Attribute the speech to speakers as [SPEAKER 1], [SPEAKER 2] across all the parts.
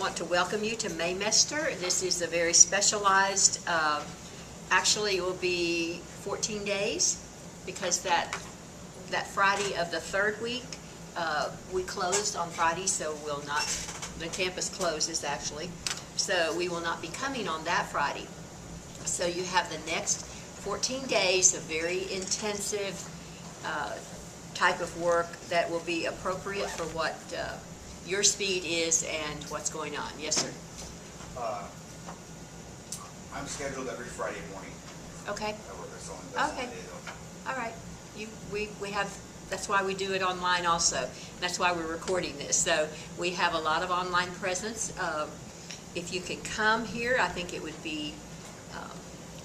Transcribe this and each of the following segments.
[SPEAKER 1] want to welcome you to Maymester. This is a very specialized, actually it will be 14 days because that Friday of the third week, we closed on Friday, so we'll not, the campus closes actually, so we will not be coming on that Friday. So you have the next 14 days of very intensive type of work that will be appropriate for what your speed is and what's going on. Yes, sir.
[SPEAKER 2] I'm scheduled every Friday morning.
[SPEAKER 1] Okay.
[SPEAKER 2] I work at Someone.
[SPEAKER 1] Okay. All right. We have. That's why we do it online also. That's why we're recording this. So we have a lot of online presence. If you can come here, I think it would be.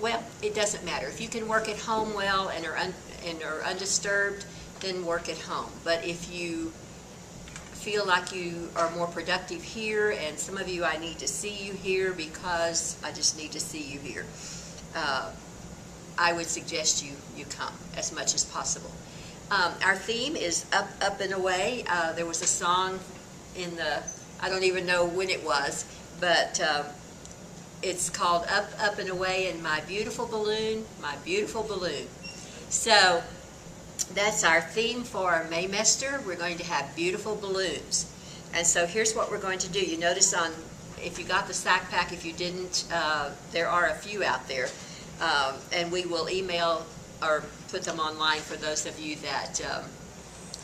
[SPEAKER 1] Well, it doesn't matter. If you can work at home well and are undisturbed, then work at home. But if you feel like you are more productive here, and some of you, I need to see you here because I just need to see you here, I would suggest you come as much as possible. Our theme is Up and Away. There was a song in the, I don't even know when it was, but it's called Up and Away in My Beautiful Balloon, My Beautiful Balloon. So that's our theme for Maymester. We're going to have beautiful balloons. And so here's what we're going to do. You notice on, if you got the sack pack, if you didn't, there are a few out there. And we will email or put them online for those of you that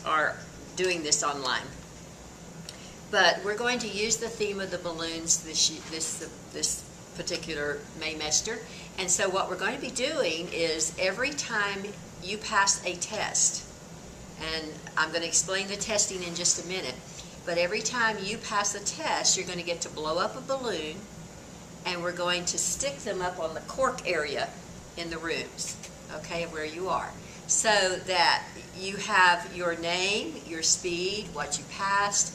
[SPEAKER 1] are doing this online. But we're going to use the theme of the balloons this particular Maymester. And so what we're going to be doing is every time you pass a test, and I'm going to explain the testing in just a minute, but every time you pass a test, you're going to get to blow up a balloon, and we're going to stick them up on the cork area in the rooms, okay, where you are, so that you have your name, your speed, what you passed,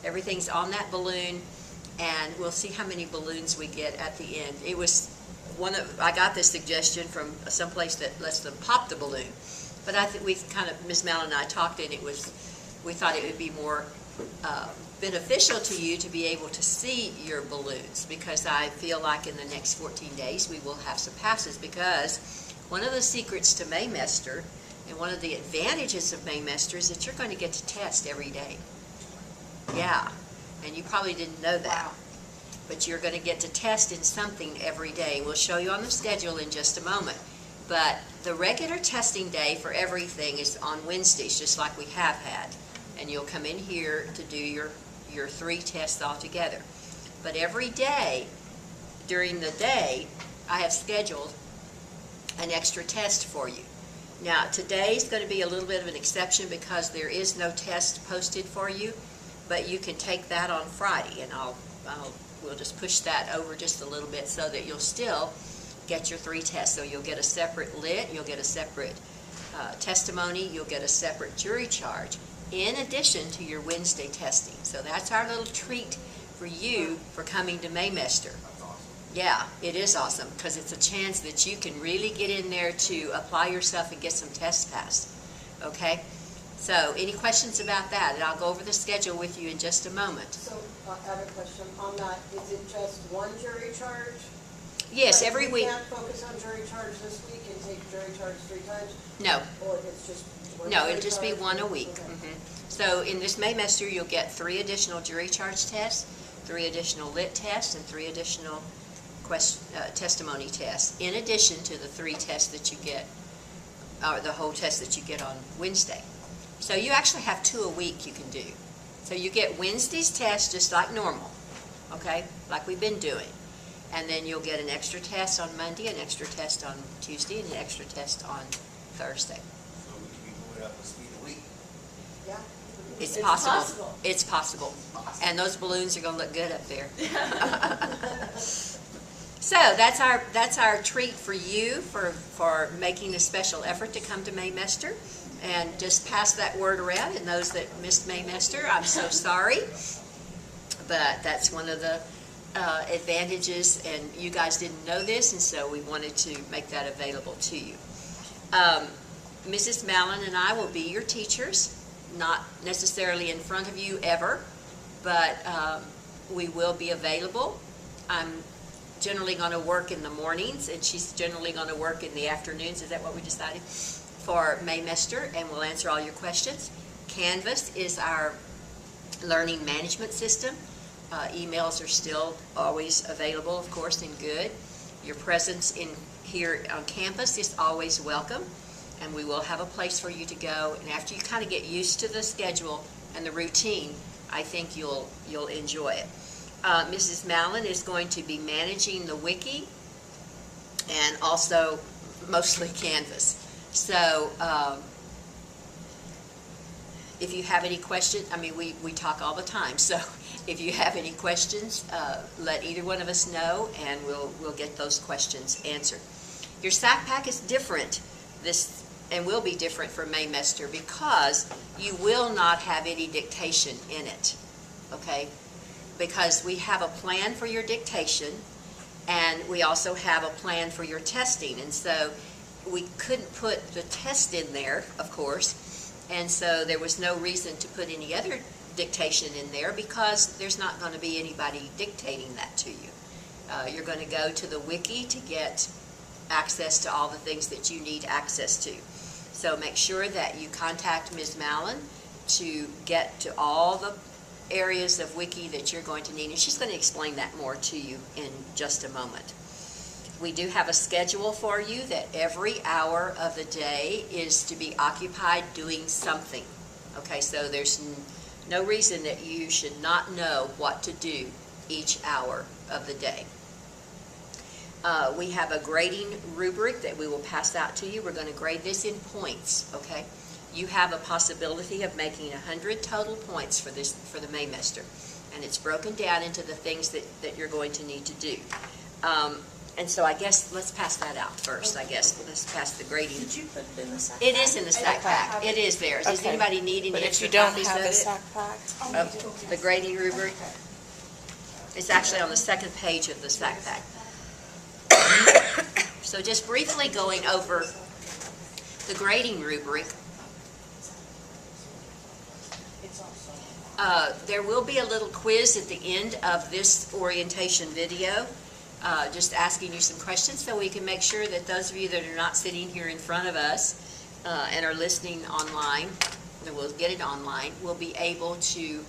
[SPEAKER 1] everything's on that balloon, and we'll see how many balloons we get at the end. It was I got this suggestion from someplace that lets them pop the balloon, but I think we kind of, Ms. Mallon and I talked, and we thought it would be more beneficial to you to be able to see your balloons, because I feel like in the next 14 days we will have some passes, because one of the secrets to Maymester and one of the advantages of Maymester is that you're going to get to test every day. Yeah, and you probably didn't know that. Wow. But you're going to get to test in something every day. We'll show you on the schedule in just a moment. But the regular testing day for everything is on Wednesdays, just like we have had. And you'll come in here to do your 3 tests altogether. But every day, during the day, I have scheduled an extra test for you. Now, today's going to be a little bit of an exception because there is no test posted for you, but you can take that on Friday, and we'll just push that over just a little bit so that you'll still get your 3 tests. So you'll get a separate lit, you'll get a separate testimony, you'll get a separate jury charge in addition to your Wednesday testing. So that's our little treat for you for coming to Maymester.
[SPEAKER 2] That's awesome.
[SPEAKER 1] Yeah, it is awesome because it's a chance that you can really get in there to apply yourself and get some tests passed. Okay? So, any questions about that? And I'll go over the schedule with you in just a moment.
[SPEAKER 3] So, I have a question on that. Is it just one jury charge?
[SPEAKER 1] Yes,
[SPEAKER 3] like
[SPEAKER 1] every week.
[SPEAKER 3] You can't focus on jury charge this week and take jury charge 3 times?
[SPEAKER 1] No.
[SPEAKER 3] Or it's just one
[SPEAKER 1] No,
[SPEAKER 3] jury
[SPEAKER 1] it'll just be
[SPEAKER 3] charge?
[SPEAKER 1] one a week.
[SPEAKER 3] Okay.
[SPEAKER 1] So, in this Maymester, you'll get 3 additional jury charge tests, 3 additional lit tests, and 3 additional testimony tests, in addition to the 3 tests that you get, or the whole test that you get on Wednesday. So you actually have 2 a week you can do. So you get Wednesday's test just like normal, okay, like we've been doing. And then you'll get an extra test on Monday, an extra test on Tuesday, and an extra test on Thursday.
[SPEAKER 2] So we can be moving up a speed a week.
[SPEAKER 3] Yeah.
[SPEAKER 1] It's possible. It's possible.
[SPEAKER 2] Awesome.
[SPEAKER 1] And those balloons are going to look good up there. So that's our treat for you for making a special effort to come to Maymester. And just pass that word around, and those that missed Maymester, I'm so sorry. But that's one of the advantages, and you guys didn't know this, and so we wanted to make that available to you. Mrs. Mallon and I will be your teachers, not necessarily in front of you ever, but we will be available. I'm generally going to work in the mornings, and she's generally going to work in the afternoons. Is that what we decided? For Maymester, and we'll answer all your questions. Canvas is our learning management system. Emails are still always available, of course, and good. Your presence in here on campus is always welcome, and we will have a place for you to go. And after you kind of get used to the schedule and the routine, I think you'll enjoy it. Mrs. Mallon is going to be managing the wiki and also mostly Canvas. So if you have any questions, I mean, we talk all the time, so if you have any questions, let either one of us know, and we'll get those questions answered. Your SAC pack is different and will be different for Maymester because you will not have any dictation in it, okay? Because we have a plan for your dictation, and we also have a plan for your testing, and so we couldn't put the test in there, of course, and so there was no reason to put any other dictation in there because there's not going to be anybody dictating that to you. You're going to go to the wiki to get access to all the things that you need access to. So make sure that you contact Ms. Mallon to get to all the areas of wiki that you're going to need, and she's going to explain that more to you in just a moment. We do have a schedule for you that every hour of the day is to be occupied doing something. Okay, so there's no reason that you should not know what to do each hour of the day. We have a grading rubric that we will pass out to you. We're going to grade this in points, okay? You have a possibility of making 100 total points for the Maymester, and it's broken down into the things that you're going to need to do. And so I guess let's pass that out first. I guess let's pass the grading.
[SPEAKER 4] Did you put it in the SAC pack?
[SPEAKER 1] It is in the SAC pack. It is there. Does
[SPEAKER 4] Okay.
[SPEAKER 1] anybody need any
[SPEAKER 4] But if
[SPEAKER 1] extra
[SPEAKER 4] you don't
[SPEAKER 1] copies
[SPEAKER 4] have
[SPEAKER 1] of
[SPEAKER 4] the
[SPEAKER 1] it?
[SPEAKER 4] SAC pack,
[SPEAKER 1] Of the grading rubric? It's actually on the second page of the SAC pack. So just briefly going over the grading rubric, there will be a little quiz at the end of this orientation video, just asking you some questions so we can make sure that those of you that are not sitting here in front of us and are listening online, and we'll get it online, will be able to,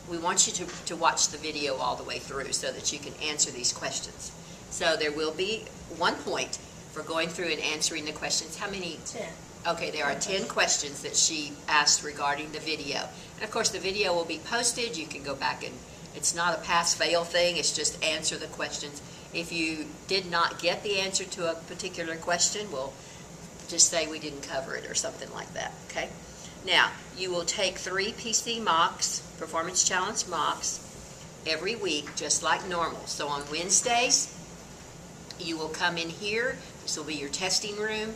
[SPEAKER 1] we want you to watch the video all the way through so that you can answer these questions. So there will be 1 point for going through and answering the questions. How many?
[SPEAKER 4] 10.
[SPEAKER 1] Okay, there are 10 questions that she asked regarding the video. And of course, the video will be posted. You can go back and it's not a pass-fail thing. It's just answer the questions. If you did not get the answer to a particular question, we'll just say we didn't cover it or something like that, okay? Now, you will take 3 PC mocks, performance challenge mocks, every week, just like normal. So on Wednesdays, you will come in here. This will be your testing room,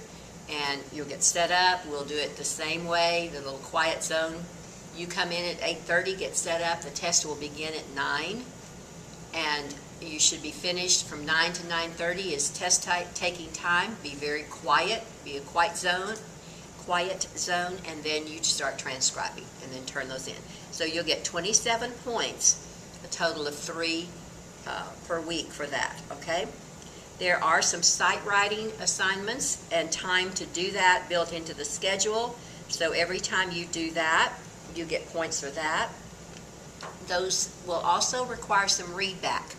[SPEAKER 1] and you'll get set up. We'll do it the same way, the little quiet zone. You come in at 8:30, get set up. The test will begin at 9, and you should be finished from 9 to 9:30 is test taking time. Be very quiet, be a quiet zone, and then you start transcribing and then turn those in. So you'll get 27 points, a total of 3 per week for that, okay? There are some sight writing assignments and time to do that built into the schedule. So every time you do that, you get points for that. Those will also require some read back.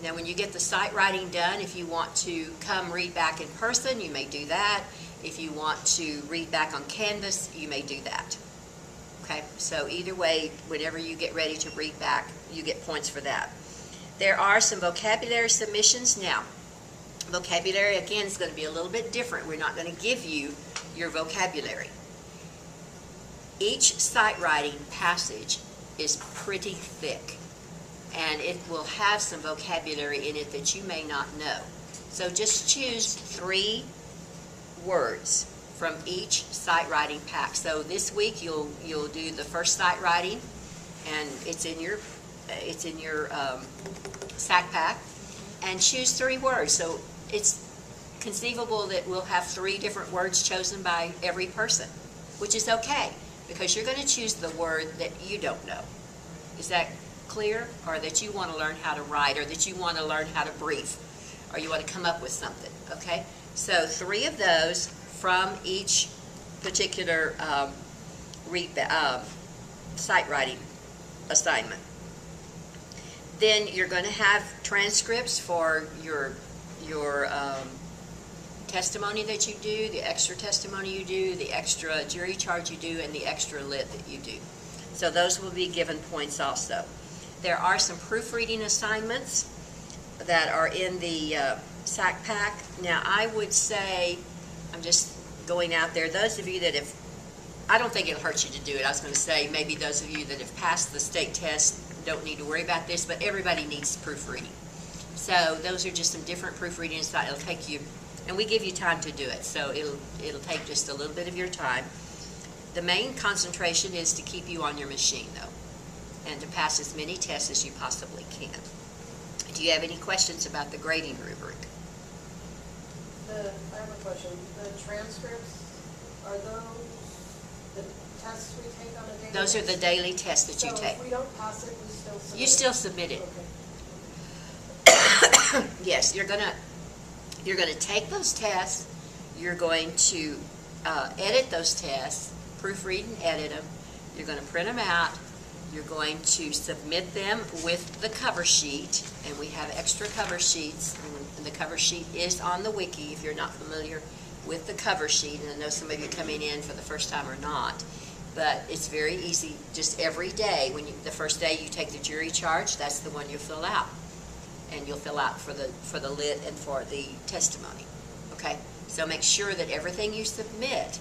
[SPEAKER 1] Now when you get the sight writing done, if you want to come read back in person, you may do that. If you want to read back on Canvas, you may do that. Okay, so either way, whenever you get ready to read back, you get points for that. There are some vocabulary submissions. Now, vocabulary, again, is going to be a little bit different. We're not going to give you your vocabulary. Each sight writing passage is pretty thick, and it will have some vocabulary in it that you may not know. So just choose 3 words from each sight writing pack. So this week you'll do the first sight writing, and it's in your SAC pack, and choose 3 words. So it's conceivable that we'll have 3 different words chosen by every person, which is okay, because you're going to choose the word that you don't know. Is that clear, or that you want to learn how to write, or that you want to learn how to brief, or you want to come up with something, okay? So 3 of those from each particular sight writing assignment. Then you're going to have transcripts for your testimony that you do, the extra testimony you do, the extra jury charge you do, and the extra lit that you do. So those will be given points also. There are some proofreading assignments that are in the SAC pack. Now I would say, I'm just going out there, those of you that have, I don't think it'll hurt you to do it. I was going to say maybe those of you that have passed the state test don't need to worry about this, but everybody needs proofreading. So those are just some different proofreading styles. It'll take you, and we give you time to do it, so it'll take just a little bit of your time. The main concentration is to keep you on your machine, though, and to pass as many tests as you possibly can. Do you have any questions about the grading rubric?
[SPEAKER 3] I have a question. The transcripts, are those the tests we take on a daily basis?
[SPEAKER 1] Those are the daily tests that you take.
[SPEAKER 3] So if we don't pass it, we still submit it?
[SPEAKER 1] You still submit it.
[SPEAKER 3] Okay.
[SPEAKER 1] Yes, you're gonna take those tests. You're going to edit those tests, proofread and edit them. You're going to print them out. You're going to submit them with the cover sheet, and we have extra cover sheets. And the cover sheet is on the wiki if you're not familiar with the cover sheet. And I know some of you coming in for the first time are not, but it's very easy. Just every day, the first day you take the jury charge, that's the one you fill out. And you'll fill out for the lit and for the testimony, okay? So make sure that everything you submit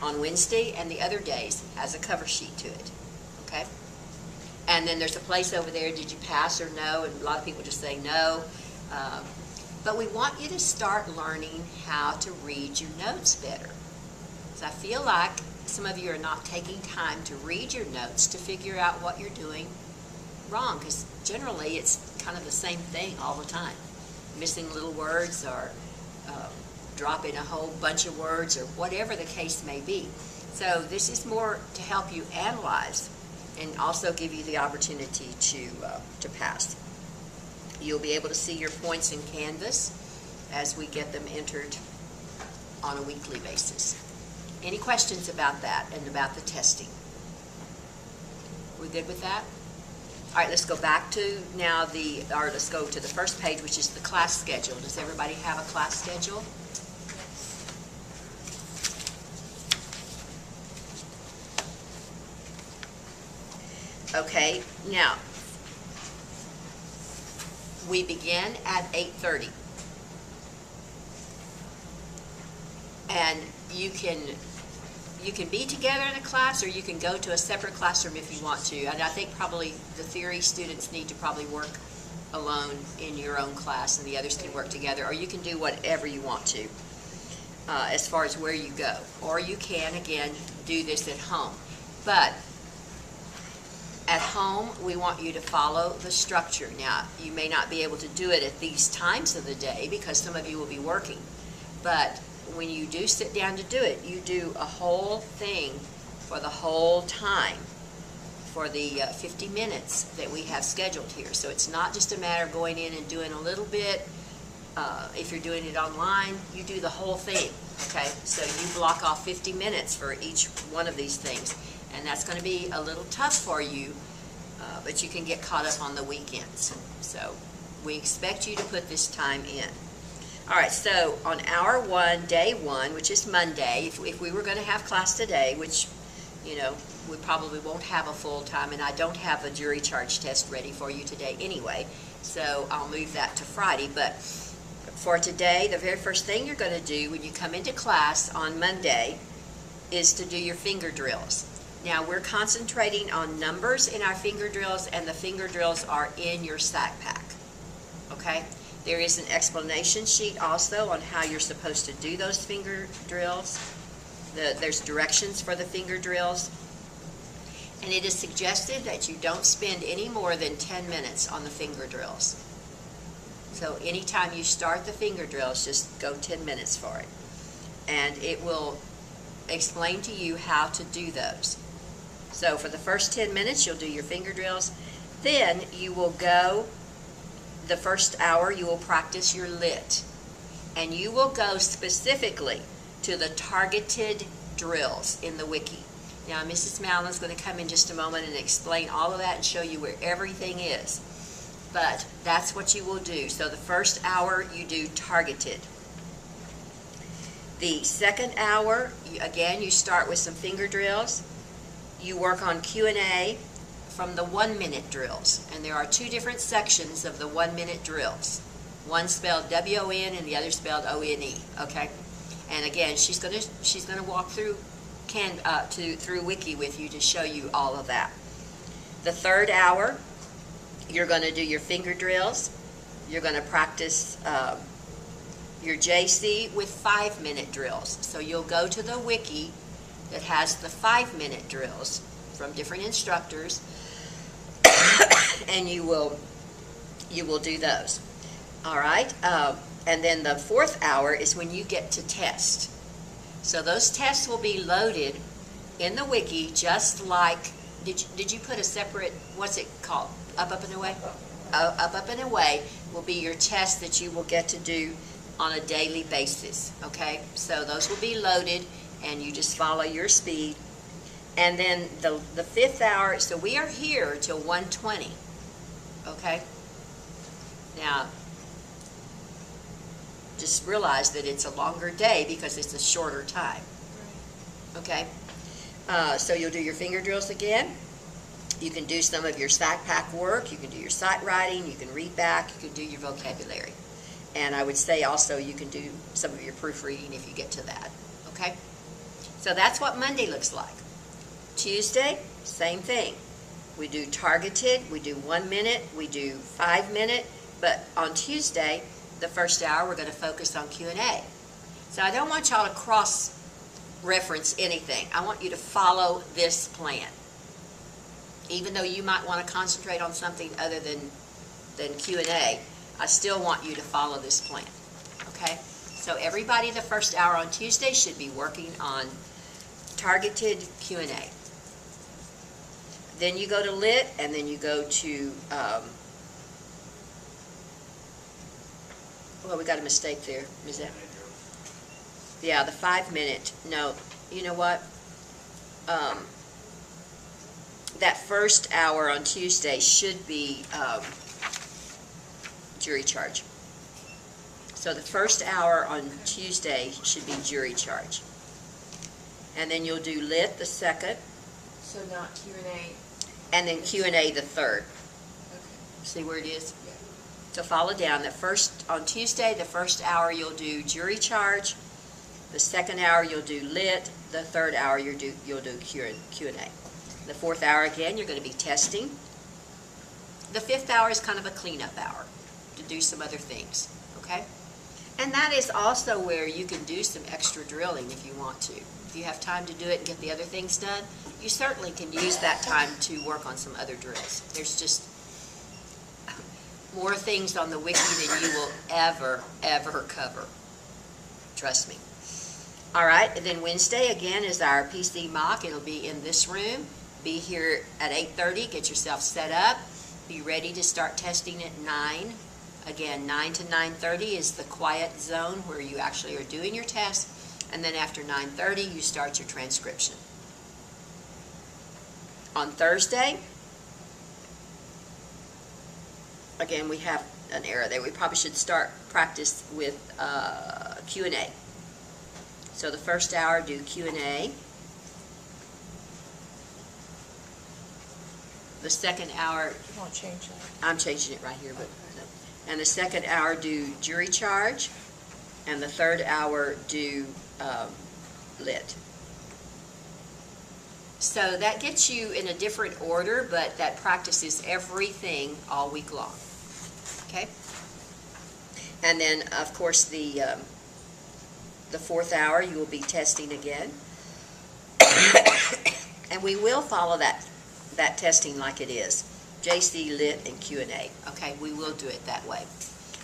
[SPEAKER 1] on Wednesday and the other days has a cover sheet to it, okay? And then there's a place over there, did you pass or no? And a lot of people just say no. But we want you to start learning how to read your notes better. So I feel like some of you are not taking time to read your notes to figure out what you're doing wrong, because generally it's kind of the same thing all the time. Missing little words, or dropping a whole bunch of words, or whatever the case may be. So this is more to help you analyze and also give you the opportunity to pass. You'll be able to see your points in Canvas as we get them entered on a weekly basis. Any questions about that and about the testing? We good with that? All right, let's go back to now let's go to the first page, which is the class schedule. Does everybody have a class schedule? Okay, now, we begin at 8:30. And you can be together in a class, or you can go to a separate classroom if you want to. And I think probably the theory students need to probably work alone in your own class, and the others can work together, or you can do whatever you want to as far as where you go. Or you can, again, do this at home. But at home, we want you to follow the structure. Now, you may not be able to do it at these times of the day because some of you will be working, but when you do sit down to do it, you do a whole thing for the whole time, for the 50 minutes that we have scheduled here. So it's not just a matter of going in and doing a little bit. If you're doing it online, you do the whole thing, okay? So you block off 50 minutes for each one of these things, and that's going to be a little tough for you, but you can get caught up on the weekends. So we expect you to put this time in. All right, so on hour 1, day 1, which is Monday, if we were going to have class today, which, you know, we probably won't have a full time, and I don't have a jury charge test ready for you today anyway, so I'll move that to Friday. But for today, the very first thing you're going to do when you come into class on Monday is to do your finger drills. Now, we're concentrating on numbers in our finger drills, and the finger drills are in your SAC pack, okay? There is an explanation sheet also on how you're supposed to do those finger drills. There's directions for the finger drills. And it is suggested that you don't spend any more than 10 minutes on the finger drills. So anytime you start the finger drills, just go 10 minutes for it. And it will explain to you how to do those. So for the first 10 minutes, you'll do your finger drills. Then you will go, the first hour you will practice your lit. And you will go specifically to the targeted drills in the wiki. Now, Mrs. Mallon's going to come in just a moment and explain all of that and show you where everything is. But that's what you will do. So the first hour you do targeted. The second hour, again, you start with some finger drills. You work on Q&A from the 1-minute drills. And there are 2 different sections of the 1-minute drills. One spelled W-O-N and the other spelled O-N-E, okay? And again, she's gonna walk through through Wiki with you to show you all of that. The third hour, you're gonna do your finger drills. You're gonna practice your JC with 5-minute drills. So you'll go to the Wiki that has the 5-minute drills from different instructors, and you will do those. All right, and then the fourth hour is when you get to test. So those tests will be loaded in the wiki, just like, did you put a separate, what's it called? Up and away? Up and away will be your test that you will get to do on a daily basis, okay? So those will be loaded, and you just follow your speed. And then the fifth hour, so we are here till 1:20, okay? Now, just realize that it's a longer day because it's a shorter time, okay? So you'll do your finger drills again. You can do some of your sack pack work. You can do your sight writing. You can read back. You can do your vocabulary. And I would say also you can do some of your proofreading if you get to that, okay? So that's what Monday looks like. Tuesday, same thing. We do targeted. We do 1 minute. We do 5-minute. But on Tuesday, the first hour, we're going to focus on Q&A. So I don't want y'all to cross-reference anything. I want you to follow this plan. Even though you might want to concentrate on something other than Q&A, I still want you to follow this plan. Okay? So everybody the first hour on Tuesday should be working on targeted Q&A. Then you go to lit, and then you go to well, we got a mistake there. Is that? Yeah, the 5-minute. No, you know what? That first hour on Tuesday should be jury charge. So the first hour on Tuesday should be jury charge. And then you'll do lit the second.
[SPEAKER 4] So not Q&A.
[SPEAKER 1] And then Q&A the third.
[SPEAKER 4] Okay.
[SPEAKER 1] See where it is?
[SPEAKER 4] Yeah.
[SPEAKER 1] So follow down. On Tuesday, the first hour you'll do jury charge. The second hour you'll do lit. The third hour you'll do Q&A. The fourth hour again you're going to be testing. The fifth hour is kind of a cleanup hour to do some other things. Okay? And that is also where you can do some extra drilling if you want to. If you have time to do it and get the other things done, you certainly can use that time to work on some other drills. There's just more things on the wiki than you will ever cover. Trust me. All right, and then Wednesday again is our PC mock. It'll be in this room. Be here at 8:30. Get yourself set up. Be ready to start testing at 9. Again, 9 to 9:30 is the quiet zone where you actually are doing your test. And then after 9:30, you start your transcription. On Thursday, again, we have an error there. We probably should start practice with Q&A. So the first hour, do Q&A. The second hour,
[SPEAKER 4] You won't change that.
[SPEAKER 1] I'm changing it right here, but no. And the second hour, do jury charge. And the third hour, do lit. So that gets you in a different order, but that practices everything all week long. Okay? And then, of course, the fourth hour, you will be testing again. And we will follow that testing like it is. JC, lit, and Q&A. Okay? We will do it that way.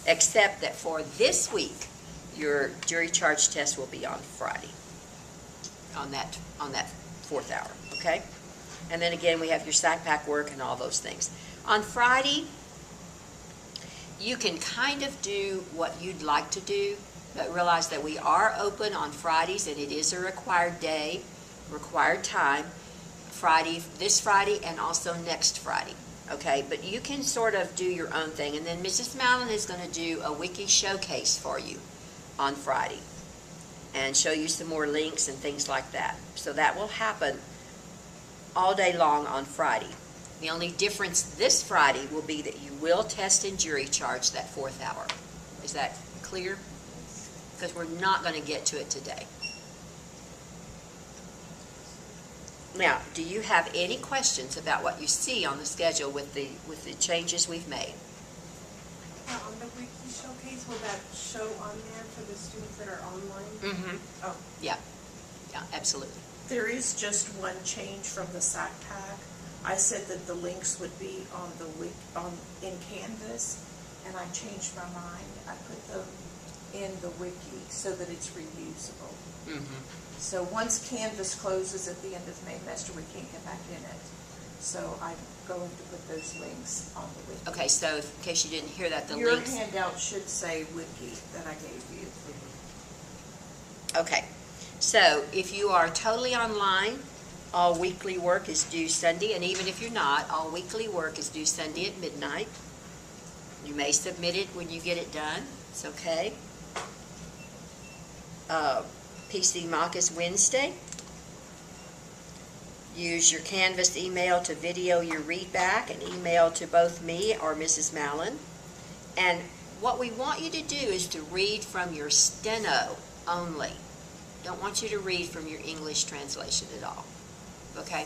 [SPEAKER 1] Except that for this week, your jury charge test will be on Friday. On that fourth hour. Okay? And then again, we have your sack pack work and all those things. On Friday, you can kind of do what you'd like to do, but realize that we are open on Fridays, and it is a required day, required time, this Friday, and also next Friday. Okay, but you can sort of do your own thing, and then Mrs. Mallon is going to do a wiki showcase for you on Friday and show you some more links and things like that. So that will happen all day long on Friday. The only difference this Friday will be that you will test and jury charge that 4th hour. Is that clear? Because we're not going to get to it today. Now, do you have any questions about what you see on the schedule with the changes we've made?
[SPEAKER 5] On the wiki showcase, will that show on there for the students that are online?
[SPEAKER 1] Mm-hmm.
[SPEAKER 5] Oh,
[SPEAKER 1] Yeah, absolutely.
[SPEAKER 6] There is just one change from the SAC pack. I said that the links would be on the in Canvas, and I changed my mind. I put them in the wiki so that it's reusable.
[SPEAKER 1] Mm-hmm.
[SPEAKER 6] So once Canvas closes at the end of the main semester, we can't get back in it. So I'm going to put those links on the wiki.
[SPEAKER 1] Okay, so in case you didn't hear that, the
[SPEAKER 6] Your
[SPEAKER 1] links...
[SPEAKER 6] handout should say wiki that I gave you.
[SPEAKER 1] Okay, so if you are totally online, all weekly work is due Sunday, and even if you're not, all weekly work is due Sunday at midnight. You may submit it when you get it done. It's okay. PC mock is Wednesday. Use your Canvas email to video your read back and email to both me or Mrs. Mallon. And what we want you to do is to read from your steno only. Don't want you to read from your English translation at all. Okay?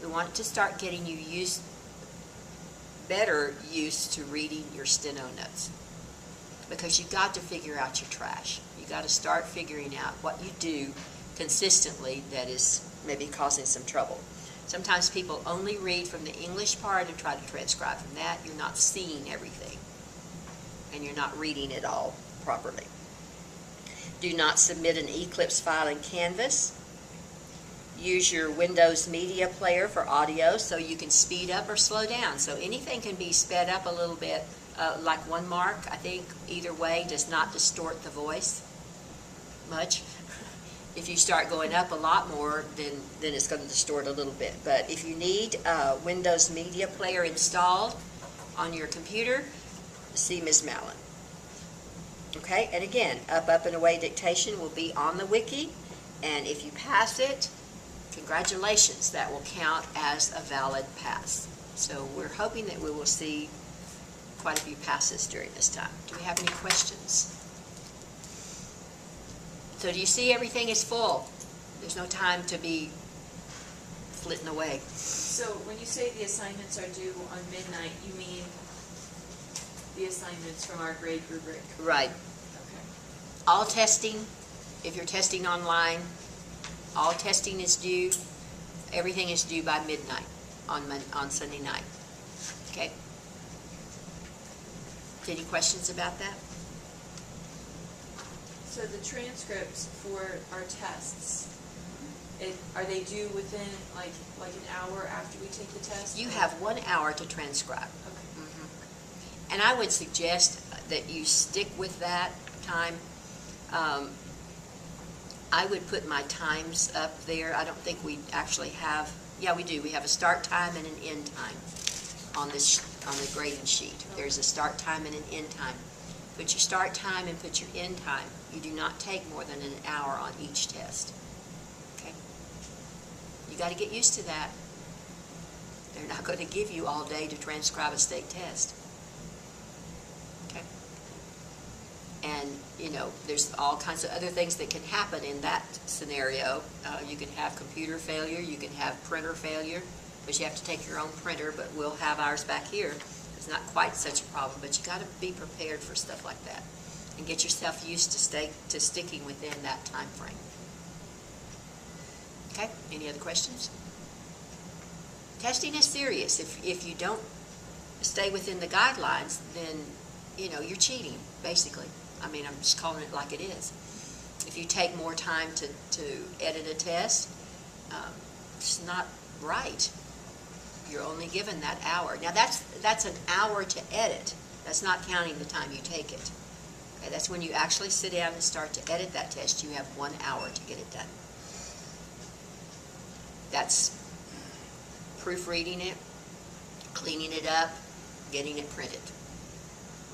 [SPEAKER 1] We want to start getting you better used to reading your steno notes. Because you've got to figure out your trash. You've got to start figuring out what you do consistently that is maybe causing some trouble. Sometimes people only read from the English part and try to transcribe from that. You're not seeing everything. And you're not reading it all properly. Do not submit an Eclipse file in Canvas. Use your Windows Media Player for audio so you can speed up or slow down. So anything can be sped up a little bit, like 1 mark, I think, either way, does not distort the voice much. If you start going up a lot more, then it's going to distort a little bit. But if you need Windows Media Player installed on your computer, see Ms. Mallon. Okay, and again, up and away dictation will be on the wiki, and if you pass it, congratulations, that will count as a valid pass. So we're hoping that we will see quite a few passes during this time. Do we have any questions? So do you see everything is full? There's no time to be flitting away.
[SPEAKER 4] So when you say the assignments are due on midnight, you mean the assignments from our grade rubric?
[SPEAKER 1] Right.
[SPEAKER 4] Okay.
[SPEAKER 1] All testing, if you're testing online, all testing is due. Everything is due by midnight on Sunday night. Okay? Any questions about that?
[SPEAKER 4] So the transcripts for our tests, are they due within like an hour after we take the test?
[SPEAKER 1] You have 1 hour to transcribe.
[SPEAKER 4] Okay.
[SPEAKER 1] Mm-hmm. And I would suggest that you stick with that time. I would put my times up there. I don't think we actually have, yeah, we do. We have a start time and an end time on the grading sheet. There's a start time and an end time. Put your start time and put your end time. You do not take more than an hour on each test. Okay? You got to get used to that. They're not going to give you all day to transcribe a state test. Okay? And, you know, there's all kinds of other things that can happen in that scenario. You can have computer failure, you can have printer failure, but you have to take your own printer, but we'll have ours back here. It's not quite such a problem, but you got to be prepared for stuff like that and get yourself used to sticking within that time frame. Okay, any other questions? Testing is serious. If you don't stay within the guidelines, then, you know, you're cheating, basically. I mean, I'm just calling it like it is. If you take more time to edit a test, it's not right. You're only given that hour. Now, that's an hour to edit. That's not counting the time you take it. Okay, that's when you actually sit down and start to edit that test. You have 1 hour to get it done. That's proofreading it, cleaning it up, getting it printed.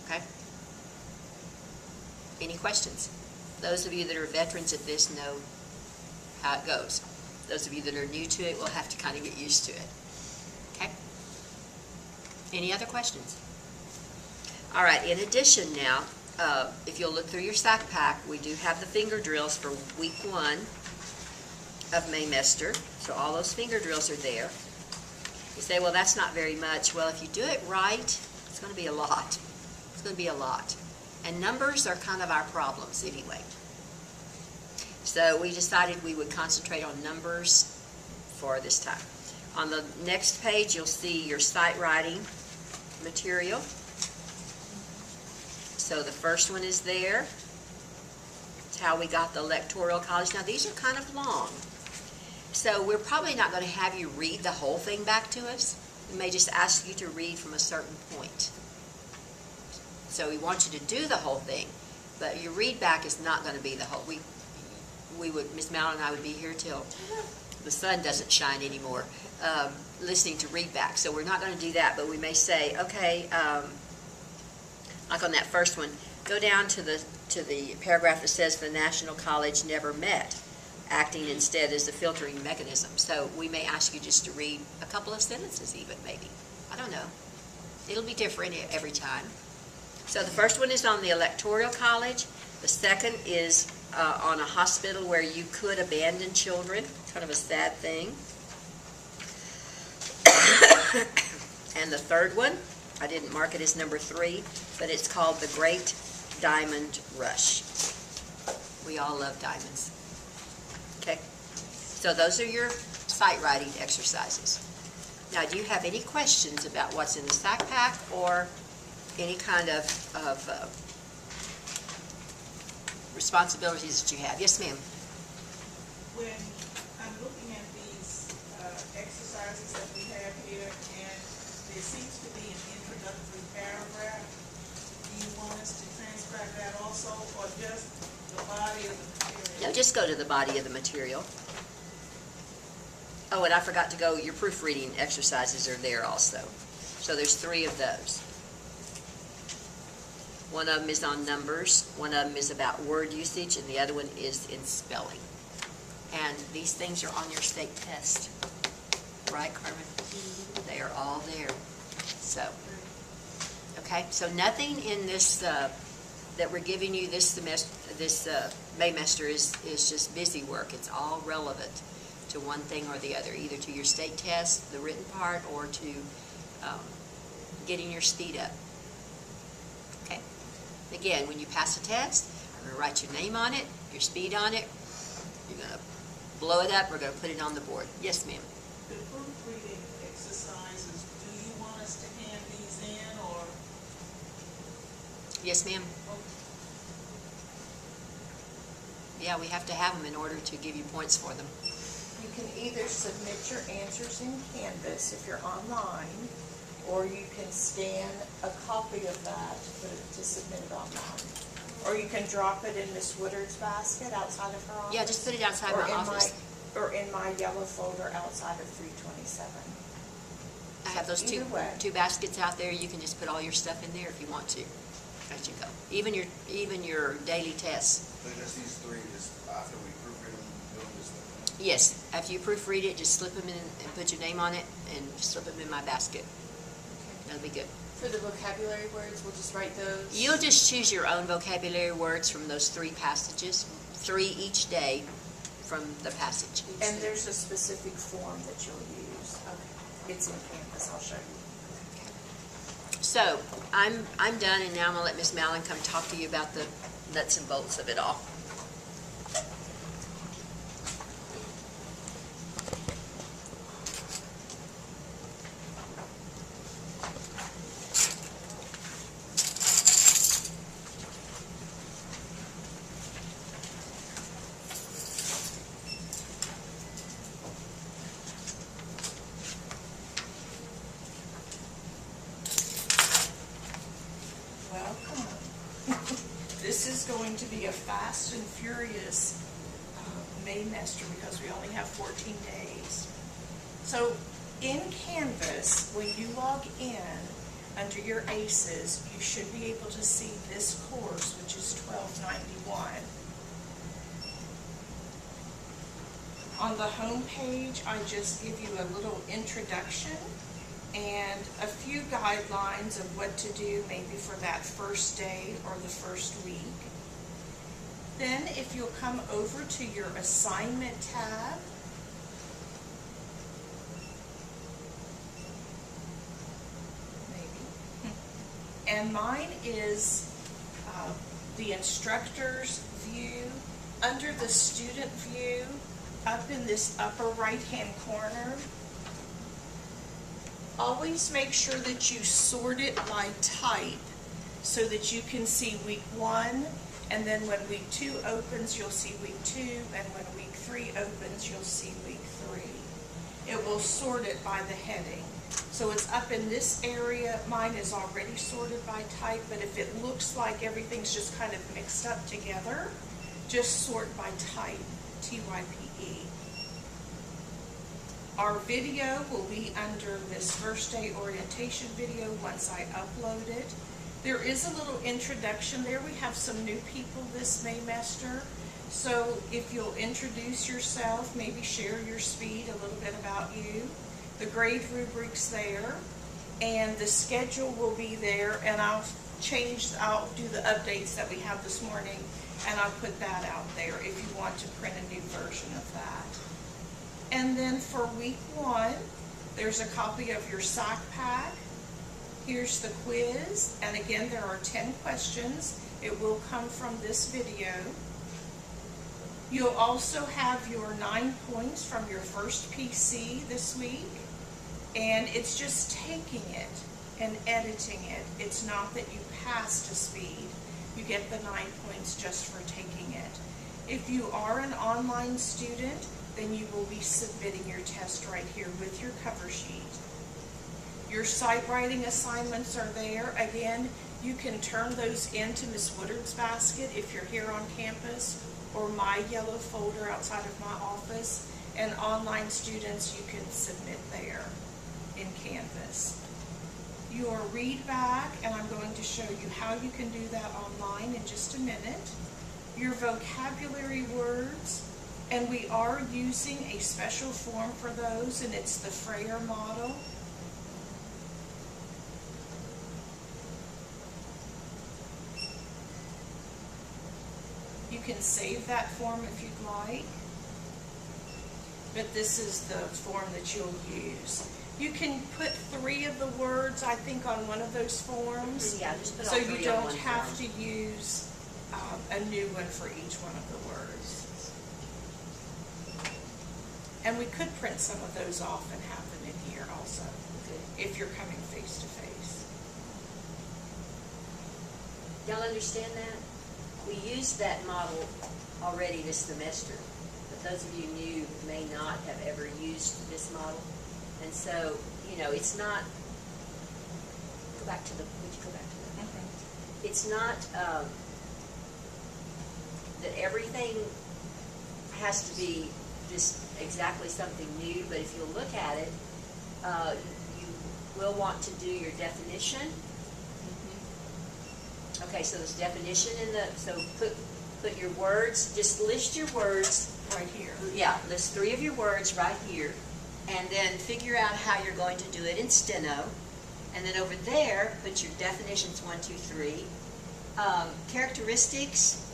[SPEAKER 1] Okay? Any questions? Those of you that are veterans at this know how it goes. Those of you that are new to it will have to kind of get used to it. Okay? Any other questions? All right, in addition now, if you'll look through your SAC pack, we do have the finger drills for week 1 of Maymester. So all those finger drills are there. You say, well, that's not very much. Well, if you do it right, it's going to be a lot. It's going to be a lot. And numbers are kind of our problems anyway. So we decided we would concentrate on numbers for this time. On the next page, you'll see your sight writing material. So the first one is there. It's how we got the electoral college. Now these are kind of long. So we're probably not going to have you read the whole thing back to us. We may just ask you to read from a certain point. So we want you to do the whole thing, but your read back is not going to be the whole. We would, Miss Malin and I would be here till the sun doesn't shine anymore, listening to read back. So we're not going to do that, but we may say, okay, like on that first one, go down to the paragraph that says the National College never met, acting instead as the filtering mechanism. So we may ask you just to read a couple of sentences even, maybe. I don't know. It'll be different every time. So the first one is on the electoral college. The second is on a hospital where you could abandon children. Kind of a sad thing. And the third one, I didn't mark it as number 3, but it's called the Great Diamond Rush. We all love diamonds. Okay, so those are your sight writing exercises. Now, do you have any questions about what's in the SAC pack or any kind of responsibilities that you have? Yes, ma'am.
[SPEAKER 7] When I'm looking at these exercises that we have here, and there seems to be an introductory paragraph, do you want us to transcribe that also, or just the body of the material?
[SPEAKER 1] No, just go to the body of the material. Oh, and I forgot to go, your proofreading exercises are there also. So there's 3 of those. One of them is on numbers, one of them is about word usage, and the other one is in spelling. And these things are on your state test. Right, Carmen? They are all there. So, okay, so nothing in this that we're giving you this semester, this Maymester is just busy work. It's all relevant to one thing or the other, either to your state test, the written part, or to getting your speed up. Okay. Again, when you pass a test, I'm going to write your name on it, your speed on it. You're going to blow it up. We're going to put it on the board. Yes, ma'am.
[SPEAKER 7] The proofreading exercises, do you want us to hand these in, or?
[SPEAKER 1] Yes, ma'am. Yeah, we have to have them in order to give you points for them.
[SPEAKER 6] You can either submit your answers in Canvas if you're online, or you can scan a copy of that to submit it online. Or you can drop it in Miss Woodard's basket outside of her office.
[SPEAKER 1] Yeah, just put it outside my office.
[SPEAKER 6] Or in my yellow folder outside of 327.
[SPEAKER 1] I have those
[SPEAKER 6] Either way.
[SPEAKER 1] two baskets out there. You can just put all your stuff in there if you want to. As you go. Even your daily tests.
[SPEAKER 2] So just these 3, just after we proofread them, do them just like that?
[SPEAKER 1] Yes, after you proofread it, just slip them in and put your name on it and slip them in my basket. That'll be good.
[SPEAKER 4] For the vocabulary words, we'll just write those.
[SPEAKER 1] You'll just choose your own vocabulary words from those 3 passages, 3 each day from the passage.
[SPEAKER 6] And there's a specific form that you'll use. Okay. It's in Canvas. I'll show you.
[SPEAKER 1] So I'm done, and now I'm gonna let Miss Malin come talk to you about the nuts and bolts of it all.
[SPEAKER 6] This is going to be a fast and furious Maymester because we only have 14 days. So in Canvas, when you log in under your ACEs, you should be able to see this course, which is $12.91. On the home page, I just give you a little introduction and a few guidelines of what to do maybe for that first day or the first week. Then if you'll come over to your assignment tab, maybe, and mine is the instructor's view. Under the student view, up in this upper right-hand corner, always make sure that you sort it by type so that you can see week 1, and then when week 2 opens, you'll see week 2, and when week 3 opens, you'll see week 3. It will sort it by the heading. So it's up in this area. Mine is already sorted by type, but if it looks like everything's just kind of mixed up together, just sort by type, T-Y-P-E. Our video will be under this first day orientation video once I upload it. There is a little introduction there. We have some new people this Maymester. So if you'll introduce yourself, maybe share your speed, a little bit about you. The grade rubric's there, and the schedule will be there, and I'll do the updates that we have this morning, and I'll put that out there if you want to print a new version of that. And then for week 1, there's a copy of your SOC pack. Here's the quiz, and again, there are 10 questions. It will come from this video. You'll also have your 9 points from your first PC this week, and it's just taking it and editing it. It's not that you passed a speed. You get the 9 points just for taking it. If you are an online student, then you will be submitting your test right here with your cover sheet. Your site writing assignments are there. Again, you can turn those into Ms. Woodard's basket if you're here on campus, or my yellow folder outside of my office, and online students you can submit there in Canvas. Your read back, and I'm going to show you how you can do that online in just a minute. Your vocabulary words, and we are using a special form for those, and it's the Freyer model. You can save that form if you'd like, but this is the form that you'll use. You can put 3 of the words, I think, on one of those forms.
[SPEAKER 1] Yeah, just put all
[SPEAKER 6] so
[SPEAKER 1] 3
[SPEAKER 6] you
[SPEAKER 1] on
[SPEAKER 6] don't
[SPEAKER 1] one
[SPEAKER 6] have
[SPEAKER 1] form.
[SPEAKER 6] to use a new one for each one of the words. And we could print some of those off and have them in here also, if you're coming face to face.
[SPEAKER 1] Y'all understand that? We used that model already this semester, but those of you new may not have ever used this model. And so, you know, it's not, would you go back to that? It's not that everything has to be just exactly something new, but if you look at it, you will want to do your definition. Okay, so there's definition in the, so put your words, just list your words.
[SPEAKER 6] Right here.
[SPEAKER 1] Yeah, list 3 of your words right here, and then figure out how you're going to do it in steno. And then over there, put your definitions 1, 2, 3. Characteristics,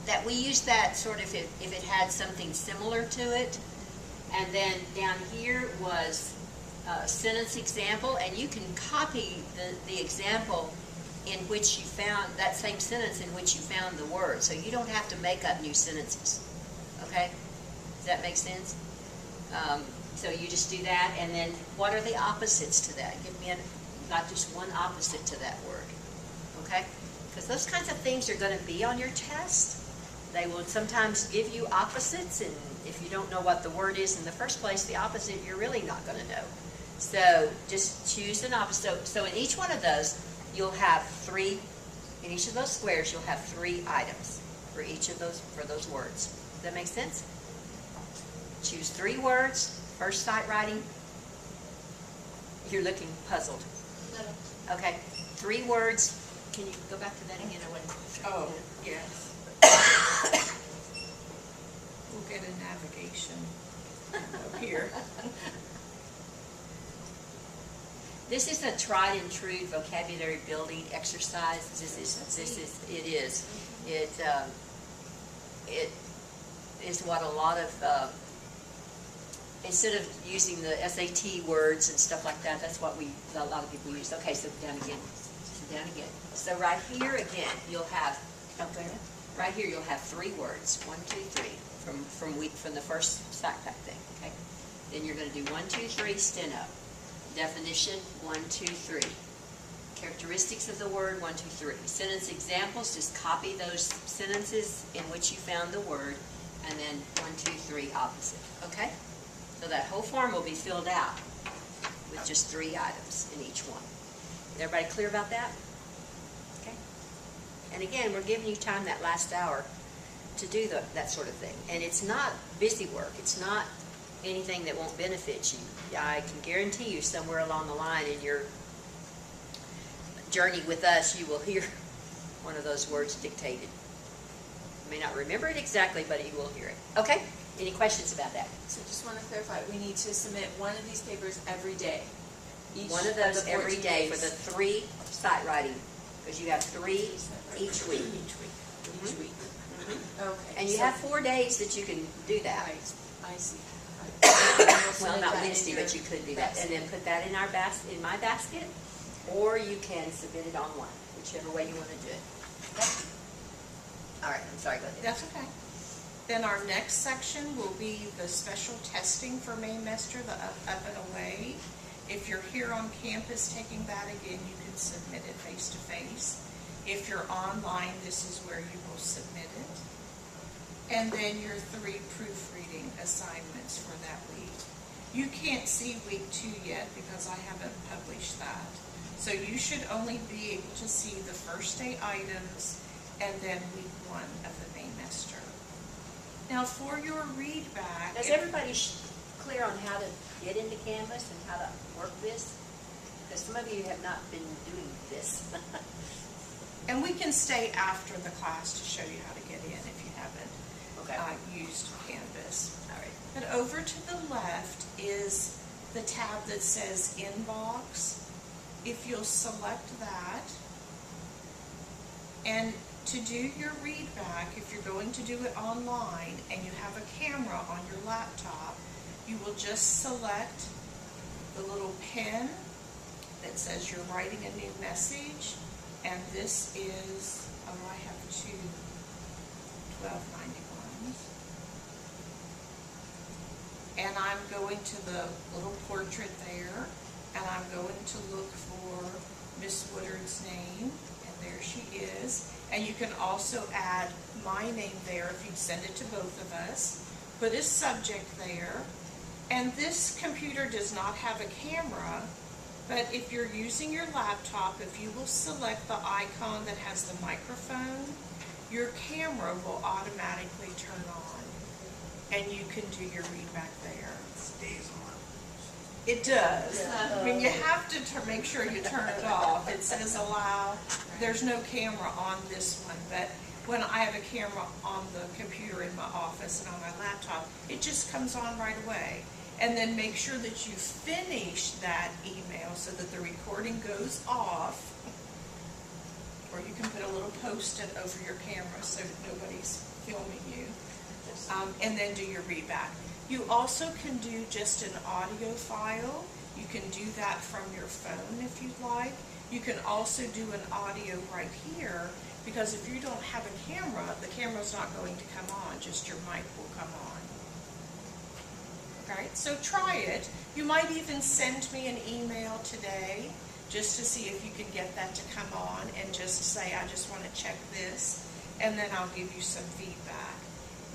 [SPEAKER 1] that we use that sort of if it had something similar to it. And then down here was sentence example, and you can copy the example in which you found that same sentence in which you found the word. So you don't have to make up new sentences. Okay? Does that make sense? So you just do that, and then what are the opposites to that? Give me not just one opposite to that word. Okay? Because those kinds of things are going to be on your test. They will sometimes give you opposites, and if you don't know what the word is in the first place, the opposite you're really not going to know. So just choose an opposite. So in each one of those, you'll have 3 In each of those squares, you'll have 3 items for each of those, for those words. Does that make sense? Choose 3 words, first sight writing. You're looking puzzled. Okay, 3 words. Can you go back to that again? I wasn't quite sure.
[SPEAKER 6] Oh, yes. We'll get a navigation up here.
[SPEAKER 1] This is a tried and true vocabulary building exercise. It is what a lot of, instead of using the SAT words and stuff like that, that's what a lot of people use. Okay, so down again. So down again. So right here again, you'll have, right here you'll have 3 words. 1, 2, 3 from the first sack pack thing. Okay. Then you're going to do 1, 2, 3 steno. Definition 1, 2, 3. Characteristics of the word 1, 2, 3. Sentence examples, just copy those sentences in which you found the word, and then 1, 2, 3 opposite. Okay? So that whole form will be filled out with just 3 items in each one. Everybody clear about that? Okay? And again, we're giving you time that last hour to do that sort of thing. And it's not busy work. It's not anything that won't benefit you. I can guarantee you somewhere along the line in your journey with us, you will hear one of those words dictated. You may not remember it exactly, but you will hear it. Okay? Any questions about that?
[SPEAKER 4] So just want to clarify, we need to submit one of these papers every day.
[SPEAKER 1] One of those
[SPEAKER 4] the
[SPEAKER 1] every
[SPEAKER 4] 14
[SPEAKER 1] day for
[SPEAKER 4] days.
[SPEAKER 1] the 3 sight writing, because you have 3 each week.
[SPEAKER 4] Each week. Okay.
[SPEAKER 1] And you
[SPEAKER 4] so-
[SPEAKER 1] have 4 days that you can do that.
[SPEAKER 4] Right, I see.
[SPEAKER 1] Well, not Wednesday, but you could do that. And then put that in in my basket, or you can submit it online, whichever way you want to do it. Okay? All right, I'm sorry, go ahead.
[SPEAKER 6] That's okay. Then our next section will be the special testing for Maymester, the up and away. If you're here on campus taking that again, you can submit it face-to-face. If you're online, this is where you will submit it. And then your 3 proofreading assignments for that week. You can't see week 2 yet because I haven't published that. So you should only be able to see the first day items and then week 1 of the Maymester. Now for your read back.
[SPEAKER 1] Is everybody clear on how to get into Canvas and how to work this? Because some of you have not been doing this.
[SPEAKER 6] And we can stay after the class to show you how to get in if you haven't used Canvas.
[SPEAKER 1] All right.
[SPEAKER 6] But over to the left is the tab that says Inbox. If you'll select that, and to do your read back, if you're going to do it online and you have a camera on your laptop, you will just select the little pen that says you're writing a new message, and this is, I have 2 1291s. And I'm going to the little portrait there, and I'm going to look for Miss Woodard's name, and there she is. And you can also add my name there if you'd send it to both of us. Put a subject there. And this computer does not have a camera, but if you're using your laptop, if you will select the icon that has the microphone, your camera will automatically turn on, and you can do your readback there.
[SPEAKER 2] It stays on.
[SPEAKER 6] It does. I mean, you have to make sure you turn it off. It says allow. There's no camera on this one, but when I have a camera on the computer in my office and on my laptop, it just comes on right away. And then make sure that you finish that email so that the recording goes off. Or you can put a little post-it over your camera so that nobody's filming you. And then do your readback. You also can do just an audio file. You can do that from your phone if you'd like. You can also do an audio right here, because if you don't have a camera, the camera's not going to come on, just your mic will come on. Okay, so try it. You might even send me an email today just to see if you can get that to come on, and just say, I just want to check this, and then I'll give you some feedback.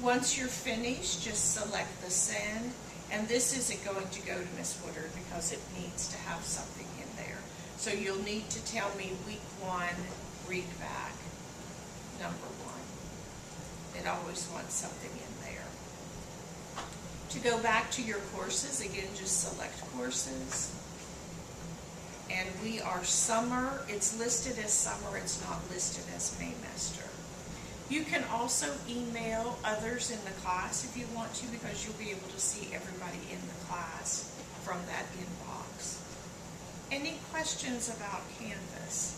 [SPEAKER 6] Once you're finished, just select the send, and this isn't going to go to Miss Woodard because it needs to have something in there. So you'll need to tell me week 1 read back, number one. It always wants something in there. To go back to your courses, again, just select courses. And we are summer, it's listed as summer, it's not listed as Maymester. You can also email others in the class if you want to, because you'll be able to see everybody in the class from that inbox. Any questions about Canvas?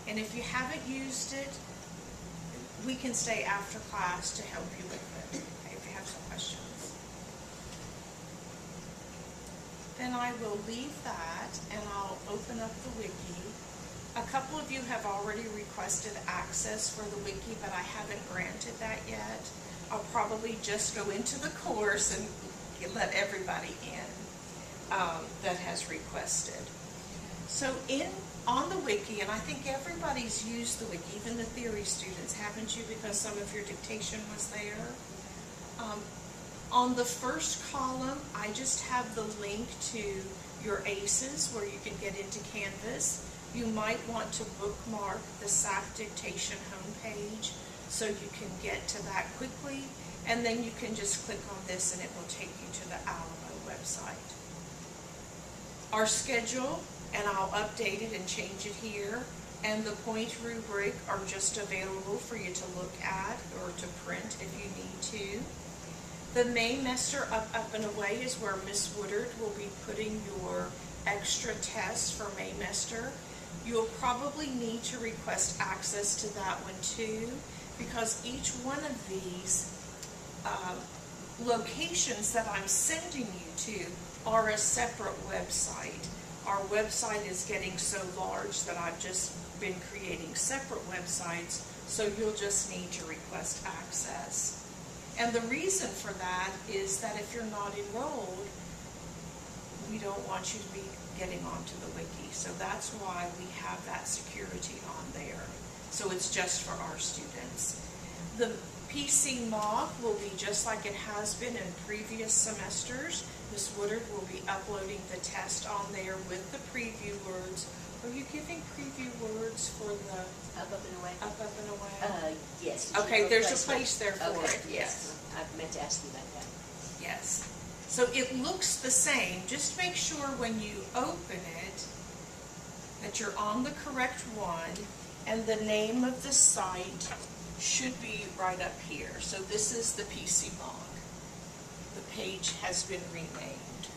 [SPEAKER 6] And if you haven't used it, we can stay after class to help you with it, okay, if you have some questions. Then I will leave that and I'll open up the wiki. A couple of you have already requested access for the wiki, but I haven't granted that yet. I'll probably just go into the course and let everybody in that has requested. So on the wiki, and I think everybody's used the wiki, even the theory students, haven't you, because some of your dictation was there? On the first column, I just have the link to your ACEs where you can get into Canvas. You might want to bookmark the SAC dictation homepage so you can get to that quickly, and then you can just click on this and it will take you to the Alamo website. Our schedule, and I'll update it and change it here, and the point rubric are just available for you to look at or to print if you need to. The Maymester Up and Away is where Miss Woodard will be putting your extra tests for Maymester. You'll probably need to request access to that one too, because each one of these locations that I'm sending you to are a separate website. Our website is getting so large that I've just been creating separate websites, so you'll just need to request access. And the reason for that is that if you're not enrolled, we don't want you to be getting onto the wiki. So that's why we have that security on there. So it's just for our students. The PC mock will be just like it has been in previous semesters. Ms. Woodard will be uploading the test on there with the preview words. Are you giving preview words for the
[SPEAKER 1] Up and away?
[SPEAKER 6] Up and Away?
[SPEAKER 1] Yes.
[SPEAKER 6] Okay, there's a place there for
[SPEAKER 1] Okay,
[SPEAKER 6] it, yes.
[SPEAKER 1] I meant to ask you about that.
[SPEAKER 6] Yes. So it looks the same. Just make sure when you open it that you're on the correct one, and the name of the site should be right up here. So this is the PC mock. The page has been renamed.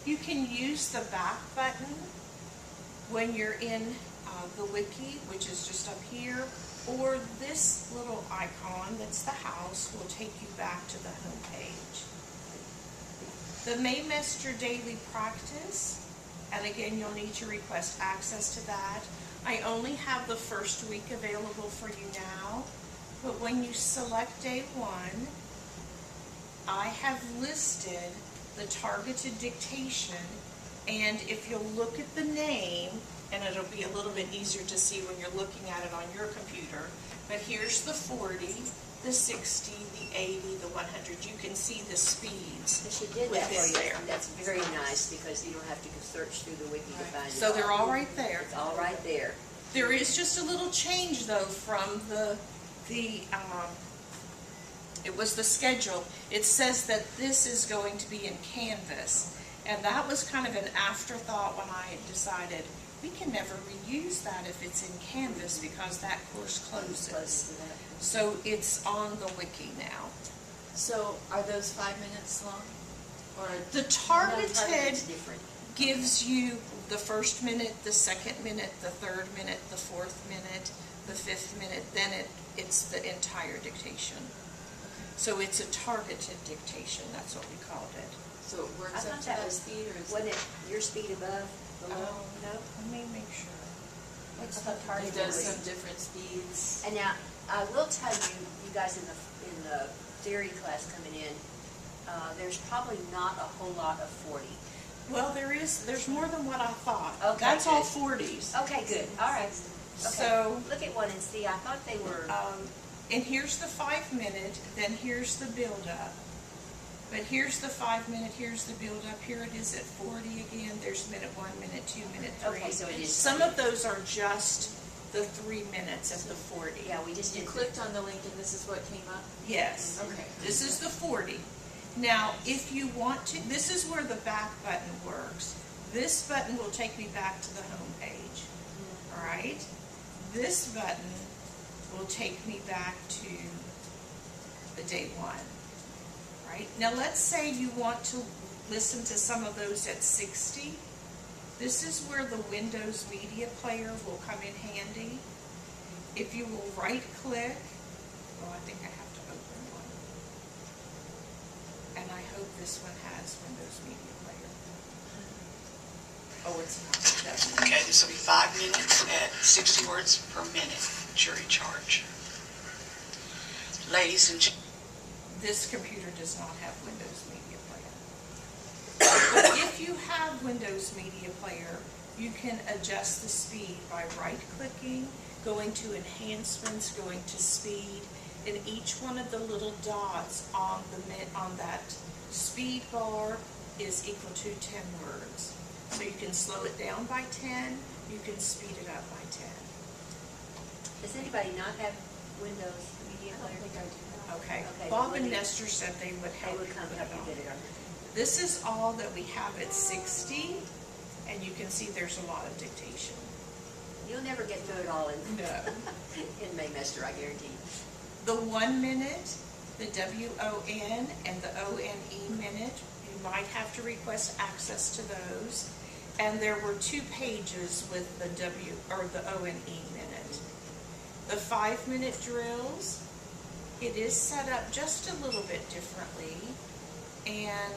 [SPEAKER 6] You can use the back button when you're in the wiki, which is just up here, or this little icon that's the house will take you back to the home page. The Maymester Daily Practice, and again, you'll need to request access to that. I only have the first week available for you now, but when you select day 1, I have listed the targeted dictation, and if you'll look at the name, and it'll be a little bit easier to see when you're looking at it on your computer, but here's the 40, the 60, the 80, the 100. You can see the speeds.
[SPEAKER 1] And she did that for
[SPEAKER 6] within
[SPEAKER 1] you.
[SPEAKER 6] there.
[SPEAKER 1] That's very nice, because you don't have to go search through the wiki to find it.
[SPEAKER 6] So they're all right there.
[SPEAKER 1] It's all right there.
[SPEAKER 6] There is just a little change though from it was the schedule. It says that this is going to be in Canvas, and that was kind of an afterthought when I decided we can never reuse that if it's in Canvas because that course closes. So it's on the wiki now.
[SPEAKER 4] So are those 5 minutes long? Or
[SPEAKER 6] The
[SPEAKER 1] No,
[SPEAKER 6] targeted
[SPEAKER 1] targeted's different.
[SPEAKER 6] gives you the first minute, the second minute, the third minute, the fourth minute, the fifth minute, then it's the entire dictation. So it's a targeted dictation, that's what we called it.
[SPEAKER 4] so it
[SPEAKER 1] I
[SPEAKER 4] works up
[SPEAKER 1] thought
[SPEAKER 4] to
[SPEAKER 1] that
[SPEAKER 4] that
[SPEAKER 1] was,
[SPEAKER 4] speed, or is
[SPEAKER 1] wasn't
[SPEAKER 4] it?
[SPEAKER 1] it your speed above, below? No?
[SPEAKER 6] Let me make sure.
[SPEAKER 1] What's
[SPEAKER 4] It
[SPEAKER 1] the target?
[SPEAKER 4] does some different speeds.
[SPEAKER 1] And now, I will tell you, you guys in the theory class coming in, there's probably not a whole lot of 40.
[SPEAKER 6] Well, there's more than what I thought.
[SPEAKER 1] Okay,
[SPEAKER 6] That's all
[SPEAKER 1] good.
[SPEAKER 6] 40s.
[SPEAKER 1] Okay, good, all right. Okay.
[SPEAKER 6] So,
[SPEAKER 1] Look at one and see, I thought they were,
[SPEAKER 6] and here's the 5 minute, then here's the build up. But here's the 5 minute, here's the build up, here it is at 40 again, there's minute 1, minute 2, minute 3.
[SPEAKER 1] okay, so it is.
[SPEAKER 6] Some of those are just the 3 minutes at the 40.
[SPEAKER 1] Yeah, we just
[SPEAKER 4] You
[SPEAKER 1] did.
[SPEAKER 4] clicked on the link and this is what came up?
[SPEAKER 6] Yes.
[SPEAKER 4] Okay.
[SPEAKER 6] This is the 40. Now, if you want to, this is where the back button works. This button will take me back to the home page. All right? This button will take me back to the day 1. Right? Now, let's say you want to listen to some of those at 60. This is where the Windows Media Player will come in handy. If you will right-click, well, I think I have to open one. And I hope this one has Windows Media Player. Oh, it's not. It doesn't.
[SPEAKER 8] Okay, this will be 5 minutes at 60 words per minute, jury charge. Ladies and gentlemen.
[SPEAKER 6] This computer does not have Windows Media Player. But if you have Windows Media Player, you can adjust the speed by right-clicking, going to Enhancements, going to Speed, and each one of the little dots on that speed bar is equal to 10 words. So you can slow it down by 10, you can speed it up by 10.
[SPEAKER 1] Does anybody not have Windows Media Player?
[SPEAKER 6] Okay.
[SPEAKER 1] Okay,
[SPEAKER 6] Bob
[SPEAKER 1] but
[SPEAKER 6] and
[SPEAKER 1] when you-
[SPEAKER 6] Nestor said they would
[SPEAKER 1] They
[SPEAKER 6] help
[SPEAKER 1] would
[SPEAKER 6] you
[SPEAKER 1] come
[SPEAKER 6] put
[SPEAKER 1] help
[SPEAKER 6] it
[SPEAKER 1] you
[SPEAKER 6] on.
[SPEAKER 1] get it on.
[SPEAKER 6] This is all that we have at 60, and you can see there's a lot of dictation.
[SPEAKER 1] You'll never get through it all in,
[SPEAKER 6] No.
[SPEAKER 1] in Maymester, I guarantee you.
[SPEAKER 6] The 1 minute, the WON, and the ONE minute, you might have to request access to those. And there were 2 pages with the the ONE minute. The 5-minute drills, it is set up just a little bit differently, and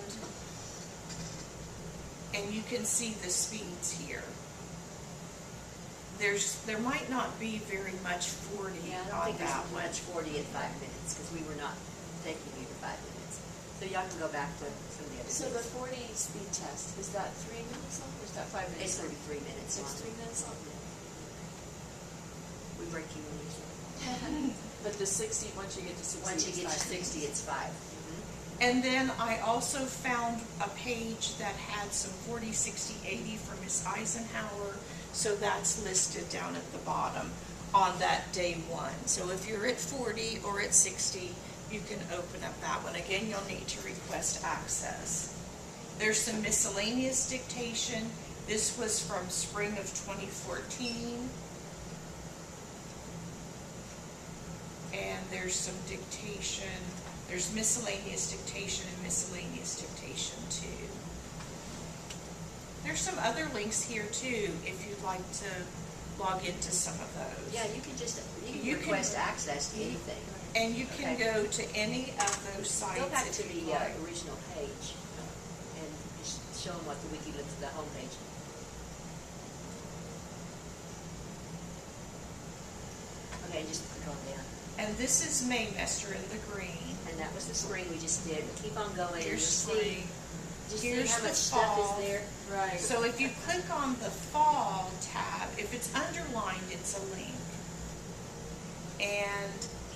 [SPEAKER 6] you can see the speeds here. There might not be very much 40
[SPEAKER 1] Yeah, I don't
[SPEAKER 6] on
[SPEAKER 1] think there's
[SPEAKER 6] that one.
[SPEAKER 1] much 40 in 5 minutes, because we were not taking you to 5 minutes. So y'all can go back to some of the other
[SPEAKER 4] So the
[SPEAKER 1] things.
[SPEAKER 4] 40 speed test, is that 3 minutes long or is that 5 minutes?
[SPEAKER 1] It's going to be 3 minutes
[SPEAKER 4] It's
[SPEAKER 1] long.
[SPEAKER 4] 3 minutes long.
[SPEAKER 1] We break you when you say.
[SPEAKER 4] But the 60, once you get to 60,
[SPEAKER 1] Once you
[SPEAKER 4] it's
[SPEAKER 1] get to
[SPEAKER 4] 5
[SPEAKER 1] 60,
[SPEAKER 4] minutes.
[SPEAKER 1] it's 5.
[SPEAKER 6] And then I also found a page that had some 40, 60, 80 for Miss Eisenhower, so that's listed down at the bottom on that day 1. So if you're at 40 or at 60, you can open up that one. Again, you'll need to request access. There's some miscellaneous dictation. This was from spring of 2014. And there's some dictation. There's miscellaneous dictation and miscellaneous dictation too. There's some other links here too, if you'd like to log into some of those.
[SPEAKER 1] Yeah, you can
[SPEAKER 6] You can-
[SPEAKER 1] request access to anything.
[SPEAKER 6] And you can
[SPEAKER 1] Okay.
[SPEAKER 6] go to any of those sites
[SPEAKER 1] Go back to
[SPEAKER 6] if
[SPEAKER 1] the
[SPEAKER 6] you'd like.
[SPEAKER 1] original page and just show them what the wiki looks, the homepage. Okay, just click on down.
[SPEAKER 6] And this is Maymester in the green.
[SPEAKER 1] And that was the spring we just did. Keep on going. and
[SPEAKER 6] Here's
[SPEAKER 1] you'll see.
[SPEAKER 6] spring.
[SPEAKER 1] Just see
[SPEAKER 6] Here's
[SPEAKER 1] how
[SPEAKER 6] the
[SPEAKER 1] much stuff
[SPEAKER 6] fall.
[SPEAKER 1] is there.
[SPEAKER 4] Right.
[SPEAKER 6] So if you click on the fall tab, if it's underlined, it's a link. And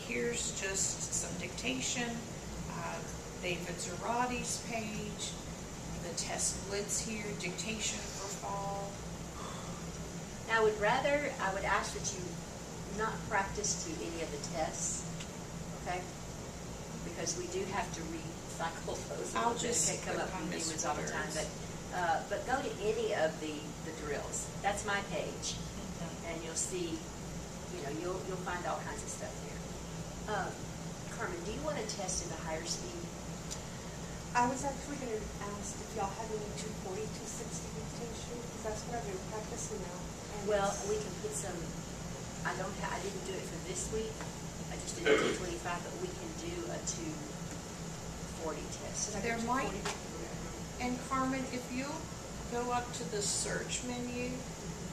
[SPEAKER 6] here's just some dictation, David Zarati's page, the test blitz here, dictation for fall.
[SPEAKER 1] Now, I would ask that you not practice to any of the tests, okay? Because we do have to recycle those.
[SPEAKER 6] I'll just
[SPEAKER 1] They come
[SPEAKER 6] click
[SPEAKER 1] up
[SPEAKER 6] on
[SPEAKER 1] with new
[SPEAKER 6] Miss
[SPEAKER 1] ones all the time,
[SPEAKER 6] Waters.
[SPEAKER 1] but go to any of the drills. That's my page, and you'll see, you'll find all kinds of stuff there. Carmen, do you want to test in the higher speed?
[SPEAKER 5] I was actually gonna ask if y'all had any 240, 260 dictation, because that's what I've been practicing now. And
[SPEAKER 1] Well,
[SPEAKER 5] it's-
[SPEAKER 1] we can put some, I didn't do it for this week, I just did a 225, but we can do a 240 test. Did I go
[SPEAKER 6] There might-
[SPEAKER 1] 240?
[SPEAKER 6] And Carmen, if you'll go up to the search menu,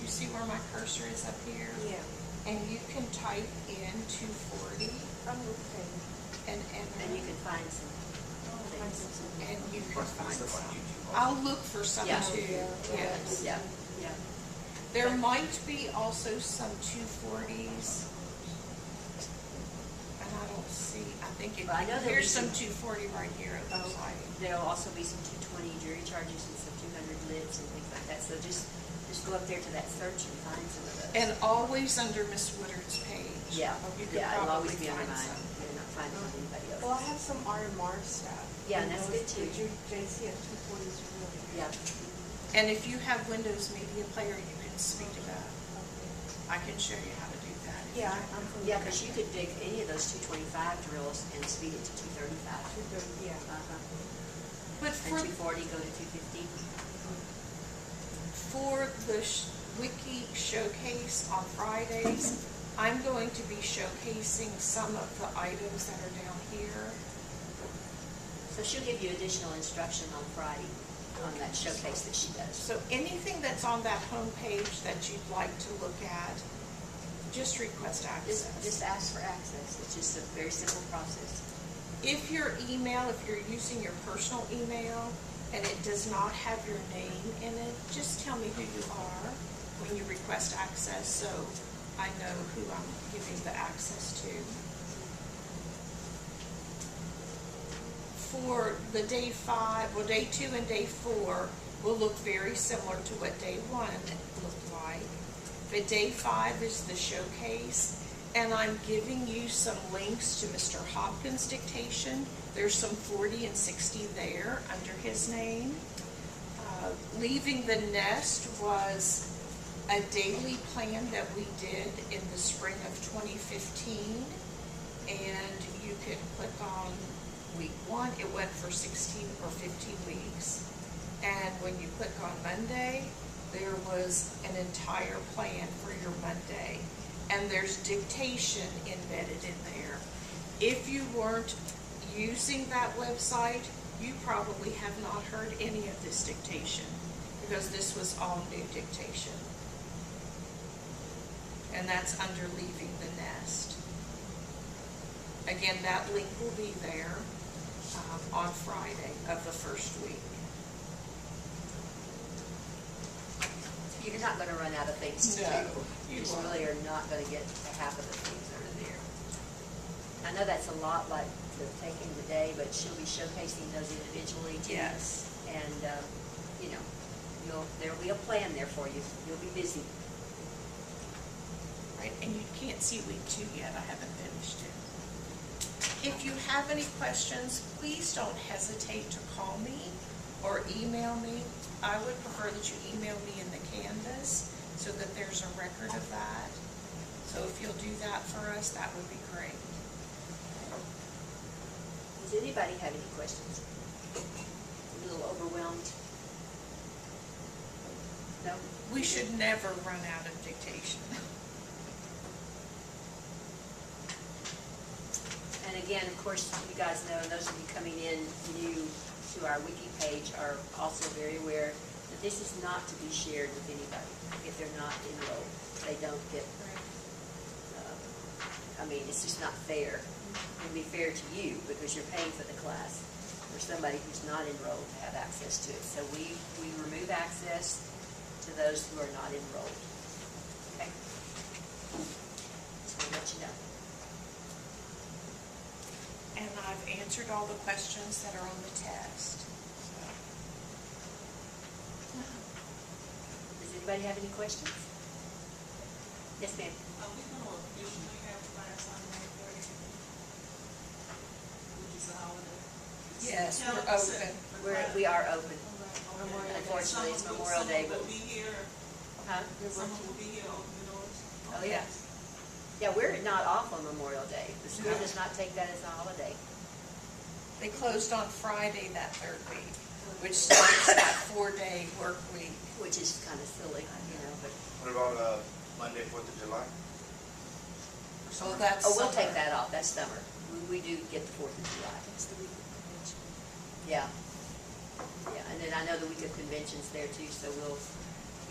[SPEAKER 6] you see where my cursor is up here?
[SPEAKER 5] Yeah.
[SPEAKER 6] And you can type in 240
[SPEAKER 5] I'm okay.
[SPEAKER 6] and enter.
[SPEAKER 1] And you can find some things.
[SPEAKER 6] And you can
[SPEAKER 2] What's
[SPEAKER 6] find
[SPEAKER 2] stuff on
[SPEAKER 6] some.
[SPEAKER 2] YouTube?
[SPEAKER 6] I'll look for some
[SPEAKER 1] Yeah.
[SPEAKER 6] too, yes.
[SPEAKER 1] Yeah, yeah.
[SPEAKER 6] There might be also some 240s. And I don't see, I think
[SPEAKER 1] Well, I know there'll
[SPEAKER 6] here's
[SPEAKER 1] be
[SPEAKER 6] some
[SPEAKER 1] some-
[SPEAKER 6] 240 right here, it looks like.
[SPEAKER 1] There'll also be some 220 jury charges and some 200 lids and things like that, so just go up there to that search and find some of those.
[SPEAKER 6] And always under Miss Woodard's page.
[SPEAKER 1] Yeah,
[SPEAKER 6] You could
[SPEAKER 1] yeah, it'll always
[SPEAKER 6] probably
[SPEAKER 1] be under
[SPEAKER 6] find
[SPEAKER 1] mine.
[SPEAKER 6] some.
[SPEAKER 1] You're not finding on anybody
[SPEAKER 5] Well, I
[SPEAKER 1] else.
[SPEAKER 5] have some RMR stuff.
[SPEAKER 1] Yeah, and that's good too.
[SPEAKER 5] JC at 240 is really good.
[SPEAKER 1] Yeah.
[SPEAKER 6] And if you have Windows Media Player, you can speed it up. I can show you how to do that. if
[SPEAKER 5] Yeah,
[SPEAKER 6] you'd
[SPEAKER 5] I'm
[SPEAKER 6] like.
[SPEAKER 5] familiar.
[SPEAKER 1] Yeah, because you could pick any of those 225 drills and speed it to 235.
[SPEAKER 5] 230, yeah.
[SPEAKER 6] But
[SPEAKER 1] And
[SPEAKER 6] for
[SPEAKER 1] 240, go to 250.
[SPEAKER 6] For the Wiki Showcase on Fridays, I'm going to be showcasing some of the items that are down here.
[SPEAKER 1] So she'll give you additional instruction on Friday on that showcase that she does.
[SPEAKER 6] So anything that's on that homepage that you'd like to look at, just request access.
[SPEAKER 1] Just ask for access. It's just a very simple process.
[SPEAKER 6] If your email, if you're using your personal email and it does not have your name in it, just tell me who you are when you request access so I know who I'm giving the access to. For the day 5, well, day 2 and day 4 will look very similar to what day 1 looked like. But day 5 is the showcase, and I'm giving you some links to Mr. Hopkins' dictation. There's some 40 and 60 there under his name. Leaving the Nest was a daily plan that we did in the spring of 2015, and you could click on week 1, it went for 16 or 15 weeks. And when you click on Monday, there was an entire plan for your Monday. And there's dictation embedded in there. If you weren't using that website, you probably have not heard any of this dictation because this was all new dictation. And that's under Leaving the Nest. Again, that link will be there on Friday of the first week.
[SPEAKER 1] You're not going to run out of things to
[SPEAKER 6] No,
[SPEAKER 1] do.
[SPEAKER 6] you
[SPEAKER 1] You just
[SPEAKER 6] won't.
[SPEAKER 1] really are not going to get to half of the things that are there. I know that's a lot like the taking the day, but she'll be showcasing those individually too.
[SPEAKER 6] Yes.
[SPEAKER 1] And, you know, there'll be a plan there for you. You'll be busy.
[SPEAKER 6] Right, and you can't see week 2 yet, I haven't finished it. If you have any questions, please don't hesitate to call me or email me. I would prefer that you email me in the Canvas so that there's a record of that. So if you'll do that for us, that would be great.
[SPEAKER 1] Does anybody have any questions? A little overwhelmed? No?
[SPEAKER 6] We should never run out of dictation.
[SPEAKER 1] And again, of course, you guys know, and those of you coming in new to our wiki page are also very aware that this is not to be shared with anybody if they're not enrolled. They don't get, I mean, it's just not fair. It would be fair to you because you're paying for the class for somebody who's not enrolled to have access to it. So we remove access to those who are not enrolled. Okay? So we'll let you know.
[SPEAKER 6] And I've answered all the questions that are on the test.
[SPEAKER 1] Does anybody have any questions? Yes, ma'am.
[SPEAKER 7] Are we gonna officially have class on May 30th? Which is a holiday?
[SPEAKER 6] Yes, we're
[SPEAKER 7] Tell us
[SPEAKER 6] open.
[SPEAKER 1] We are open.
[SPEAKER 7] Okay.
[SPEAKER 1] Unfortunately, it's Memorial Day, but.
[SPEAKER 7] Someone will be here,
[SPEAKER 1] Huh?
[SPEAKER 7] someone will be here, open the doors.
[SPEAKER 1] Oh, yeah. Yeah, we're not off on Memorial Day. The school does not take that as a holiday.
[SPEAKER 6] They closed on Friday that third week, which starts that 4-day work week.
[SPEAKER 1] Which is kind of silly, you know, but.
[SPEAKER 2] What about, Monday, 4th of July?
[SPEAKER 6] So that's
[SPEAKER 1] Oh, we'll take
[SPEAKER 6] summer.
[SPEAKER 1] that off. That's summer. We do get the 4th of July.
[SPEAKER 5] It's the week of convention.
[SPEAKER 1] Yeah. Yeah, and then I know the week of convention's there too, so we'll,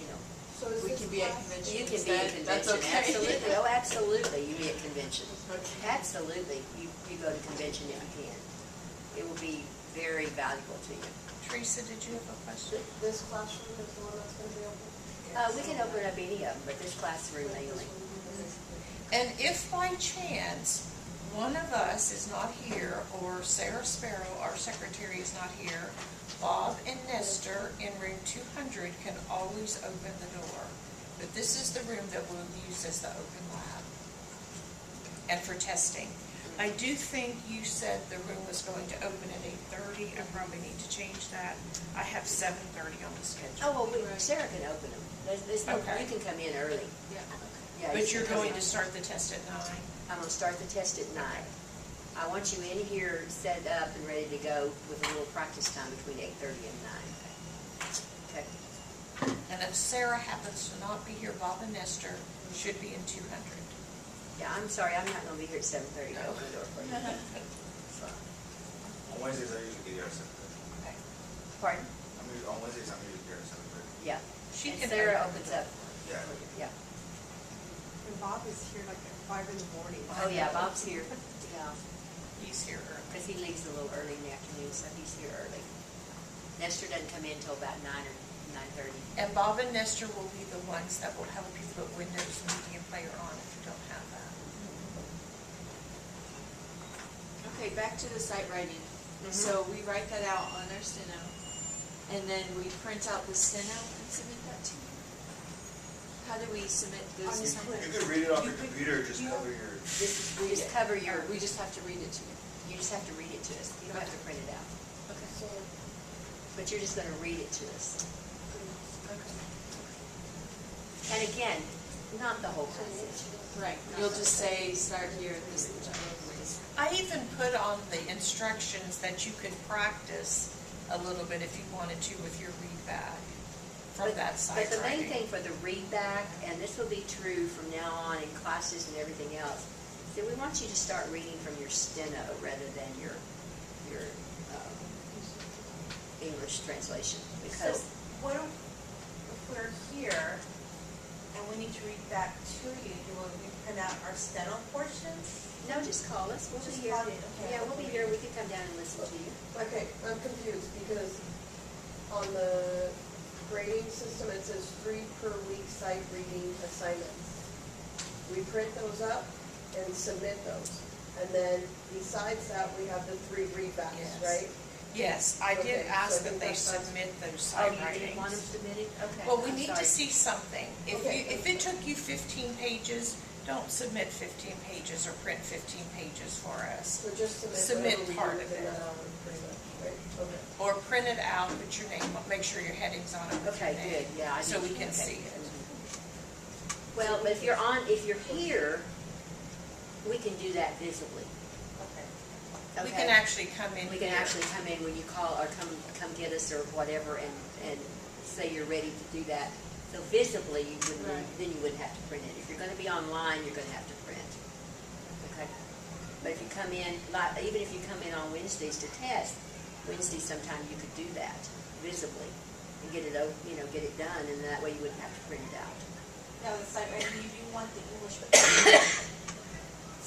[SPEAKER 1] you know.
[SPEAKER 3] So is
[SPEAKER 4] We
[SPEAKER 3] this
[SPEAKER 4] can be at
[SPEAKER 3] class-
[SPEAKER 4] convention.
[SPEAKER 1] You can
[SPEAKER 4] Is
[SPEAKER 1] be at
[SPEAKER 4] that- that's
[SPEAKER 1] convention,
[SPEAKER 4] okay.
[SPEAKER 1] absolutely. Oh, absolutely, you be at convention.
[SPEAKER 4] Okay.
[SPEAKER 1] Absolutely, you go to convention if you can. It will be very valuable to you.
[SPEAKER 6] Teresa, did you have a question?
[SPEAKER 3] This classroom is the one that's gonna be open?
[SPEAKER 1] We can open up any of them, but this classroom mainly.
[SPEAKER 6] And if by chance one of us is not here, or Sarah Sparrow, our secretary, is not here, Bob and Nestor in room 200 can always open the door. But this is the room that we'll use as the open lab and for testing. I do think you said the room was going to open at 8:30. I probably need to change that. I have 7:30 on the schedule.
[SPEAKER 1] Oh, well, Sarah can open them. There's no,
[SPEAKER 6] Okay.
[SPEAKER 1] you can come in early.
[SPEAKER 4] Yeah,
[SPEAKER 1] Yeah,
[SPEAKER 6] But
[SPEAKER 1] you
[SPEAKER 6] you're
[SPEAKER 1] can come
[SPEAKER 6] going
[SPEAKER 1] in.
[SPEAKER 6] to start the test at 9?
[SPEAKER 1] I'm gonna start the test at 9. I want you in here, set up and ready to go with a little practice time between 8:30 and 9. Okay?
[SPEAKER 6] And if Sarah happens to not be here, Bob and Nestor should be in 200.
[SPEAKER 1] Yeah, I'm sorry, I'm not gonna be here at 7:30 to open the door for you.
[SPEAKER 2] On Wednesdays, I usually get here at 7:30.
[SPEAKER 1] Pardon?
[SPEAKER 2] On Wednesdays, I'm usually here at 7:30.
[SPEAKER 1] Yeah.
[SPEAKER 6] She
[SPEAKER 1] And
[SPEAKER 6] can
[SPEAKER 1] Sarah
[SPEAKER 6] open
[SPEAKER 1] opens up.
[SPEAKER 2] Yeah.
[SPEAKER 1] Yeah.
[SPEAKER 5] And Bob is here like at 5 in the morning.
[SPEAKER 1] Oh, yeah, Bob's here. Yeah.
[SPEAKER 6] He's here early.
[SPEAKER 1] Because he leaves a little early in the afternoon, so he's here early. Nestor doesn't come in until about 9 or 9:30.
[SPEAKER 6] And Bob and Nestor will be the ones that will help you put Windows Media Player on if you don't have that.
[SPEAKER 4] okay, back to the site writing.
[SPEAKER 1] Mhm.
[SPEAKER 4] So we write that out on our steno, and then we print out the steno and submit that to you? How do we submit
[SPEAKER 5] On
[SPEAKER 4] those?
[SPEAKER 5] your clip.
[SPEAKER 2] You could read it off
[SPEAKER 4] You
[SPEAKER 2] your
[SPEAKER 4] could-
[SPEAKER 2] computer, just
[SPEAKER 4] you-
[SPEAKER 2] cover your,
[SPEAKER 1] Just cover your,
[SPEAKER 4] We just have to read it to you.
[SPEAKER 1] you just have to read it to us. You don't have to print it out.
[SPEAKER 4] Okay.
[SPEAKER 3] So,
[SPEAKER 1] But you're just gonna read it to us.
[SPEAKER 4] Okay.
[SPEAKER 1] And again, not the whole passage.
[SPEAKER 4] Right, you'll just say, start here, this,
[SPEAKER 6] I even put on the instructions that you could practice a little bit if you wanted to with your read back from that site
[SPEAKER 1] But the main
[SPEAKER 6] writing.
[SPEAKER 1] thing for the read back, and this will be true from now on in classes and everything else, is that we want you to start reading from your steno rather than your English translation.
[SPEAKER 5] So
[SPEAKER 1] Because,
[SPEAKER 5] what if we're here and we need to read back to you, do we print out our steno portions?
[SPEAKER 1] no, just call us. We'll
[SPEAKER 5] Just
[SPEAKER 1] be here.
[SPEAKER 5] call you, okay.
[SPEAKER 1] Yeah, we'll be here. We can come down and listen to you.
[SPEAKER 3] okay, I'm confused because on the grading system, it says 3 per week site reading assignments. We print those up and submit those. And then besides that, we have the 3 readbacks,
[SPEAKER 6] Yes.
[SPEAKER 3] right?
[SPEAKER 6] Yes, I did
[SPEAKER 3] Okay,
[SPEAKER 6] ask
[SPEAKER 3] so
[SPEAKER 6] that they
[SPEAKER 3] that's-
[SPEAKER 6] submit those
[SPEAKER 1] Oh,
[SPEAKER 6] site
[SPEAKER 1] you didn't want them
[SPEAKER 6] writings.
[SPEAKER 1] submitted? Okay.
[SPEAKER 6] Well, we
[SPEAKER 1] I'm
[SPEAKER 6] need to
[SPEAKER 1] sorry.
[SPEAKER 6] see something.
[SPEAKER 3] Okay.
[SPEAKER 6] If it took you 15 pages, don't submit 15 pages or print 15 pages for us.
[SPEAKER 3] So just submit
[SPEAKER 6] Submit
[SPEAKER 3] whatever we
[SPEAKER 6] part
[SPEAKER 3] do
[SPEAKER 6] of
[SPEAKER 3] within
[SPEAKER 6] it.
[SPEAKER 3] that hour, pretty much, right? Okay.
[SPEAKER 6] Or print it out, put your name, make sure your heading's on it with your
[SPEAKER 1] Okay,
[SPEAKER 6] name.
[SPEAKER 1] good, yeah. I
[SPEAKER 6] So
[SPEAKER 1] need-
[SPEAKER 6] we can
[SPEAKER 1] okay.
[SPEAKER 6] see it.
[SPEAKER 1] Well, but if you're here, we can do that visibly.
[SPEAKER 3] Okay.
[SPEAKER 6] We
[SPEAKER 1] Okay?
[SPEAKER 6] can actually come in
[SPEAKER 1] We can
[SPEAKER 6] here.
[SPEAKER 1] actually come in when you call, or come get us or whatever, and say you're ready to do that. So visibly, you wouldn't,
[SPEAKER 4] Right.
[SPEAKER 1] then you wouldn't have to print it. If you're gonna be online, you're gonna have to print. Okay? But if you come in, like, even if you come in on Wednesdays to test, Wednesday sometime you could do that visibly and get it, get it done, and that way you wouldn't have to print it out.
[SPEAKER 5] Now, the site writing, you do want the English,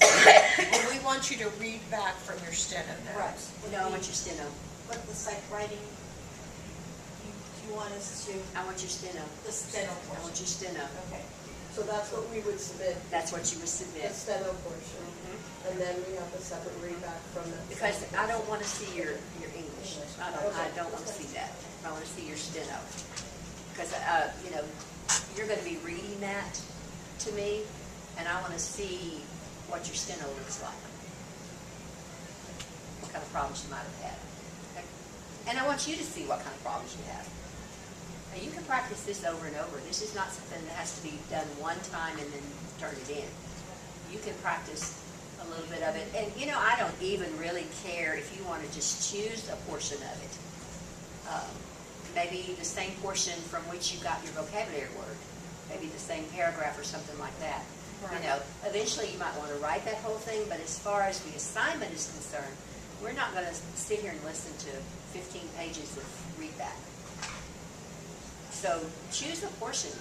[SPEAKER 6] Well, we want you to read back from your steno
[SPEAKER 5] right,
[SPEAKER 6] notes.
[SPEAKER 1] No, I want your steno.
[SPEAKER 5] but the site writing, you want us to,
[SPEAKER 1] I want your steno.
[SPEAKER 5] the steno
[SPEAKER 1] I want
[SPEAKER 5] portion?
[SPEAKER 1] your steno.
[SPEAKER 5] Okay.
[SPEAKER 3] So that's what we would submit,
[SPEAKER 1] That's what you would
[SPEAKER 3] the
[SPEAKER 1] submit.
[SPEAKER 3] steno portion. And then we have the separate readback from that.
[SPEAKER 1] Because I don't want to see your English. I don't
[SPEAKER 3] Okay.
[SPEAKER 1] want to see that. I want to see your steno. Because, you're going to be reading that to me, and I want to see what your steno looks like. What kind of problems you might have had. Okay? And I want you to see what kind of problems you have. Now, you can practice this over and over. This is not something that has to be done one time and then turn it in. You can practice a little bit of it. And, I don't even really care if you want to just choose a portion of it. Maybe the same portion from which you got your vocabulary word. Maybe the same paragraph or something like that.
[SPEAKER 6] Right.
[SPEAKER 1] Eventually you might want to write that whole thing, but as far as the assignment is concerned, we're not going to sit here and listen to 15 pages of readback. So choose a portion.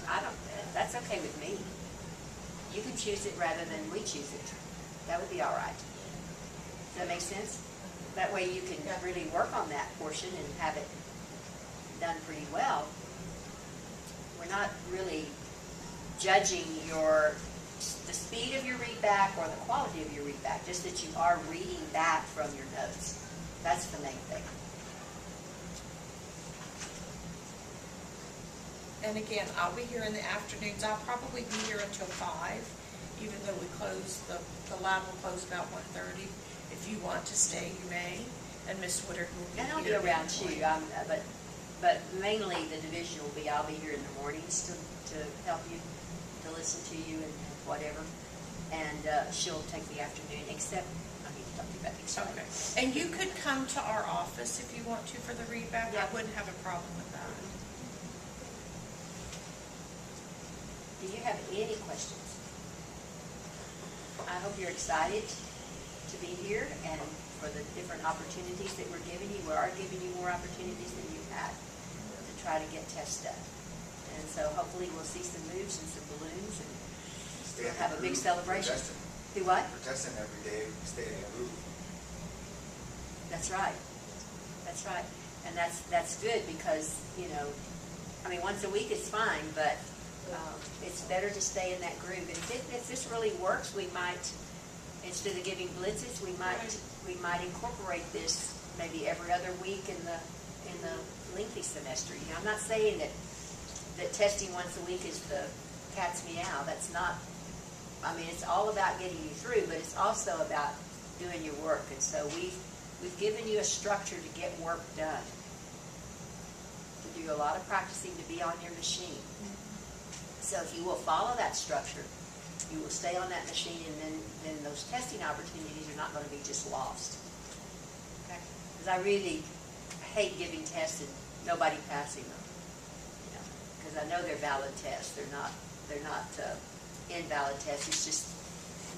[SPEAKER 1] That's okay with me. You can choose it rather than we choose it. That would be all right. Does that make sense? That way you can really work on that portion and have it done pretty well. We're not really judging the speed of your readback or the quality of your readback, just that you are reading back from your notes. That's the main thing.
[SPEAKER 6] And again, I'll be here in the afternoons. I'll probably be here until 5, even though we close, the lab will close about 1:30. If you want to stay, you may, and Miss Woodard will be here.
[SPEAKER 1] And I'll be around too, but mainly the division will be, I'll be here in the mornings to help you, to listen to you and whatever. And she'll take the afternoon, except, I need to talk to you about the excitement.
[SPEAKER 6] Okay. And you could come to our office if you want to for the readback.
[SPEAKER 1] Yeah.
[SPEAKER 6] I wouldn't have a problem with that.
[SPEAKER 1] Do you have any questions? I hope you're excited to be here and for the different opportunities that we're giving you. We are giving you more opportunities than you've had to try to get tests done. And so hopefully we'll see some moves and some balloons and
[SPEAKER 2] Stay in
[SPEAKER 1] we'll have a
[SPEAKER 2] the
[SPEAKER 1] big
[SPEAKER 2] groove.
[SPEAKER 1] celebration.
[SPEAKER 2] We're testing.
[SPEAKER 1] Do what?
[SPEAKER 2] We're testing every day, stay in the groove.
[SPEAKER 1] That's right. That's right. And that's good because, you know, I mean, once a week is fine, but it's better to stay in that groove. And if this really works, we might, instead of giving blitzes, we might incorporate this maybe every other week in the lengthy semester. You know, I'm not saying that testing once a week is the cat's meow. That's not. I mean, it's all about getting you through, but it's also about doing your work. And so we've given you a structure to get work done, to do a lot of practicing, to be on your machine. So if you will follow that structure, you will stay on that machine, and then those testing opportunities are not going to be just lost. Okay? Because I really hate giving tests and nobody passing them. You know, because I know they're valid tests. They're not invalid tests. It's just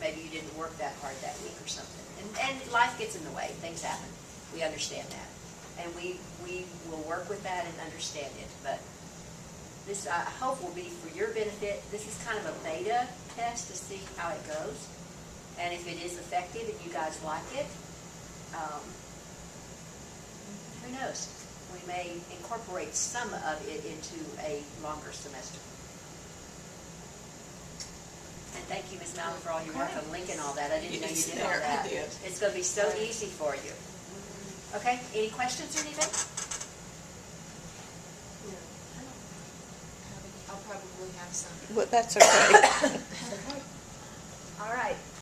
[SPEAKER 1] maybe you didn't work that hard that week or something. And life gets in the way. Things happen. We understand that, and we will work with that and understand it. But this, I hope, will be for your benefit. This is kind of a beta test to see how it goes. And if it is effective and you guys like it, who knows? We may incorporate some of it into a longer semester. And thank you, Ms. Mallon, for all your work on linking all that. I didn't know you did all that. It's going to be so easy for you. Okay, any questions or anything?
[SPEAKER 4] I'll probably have some.
[SPEAKER 6] Well, that's okay.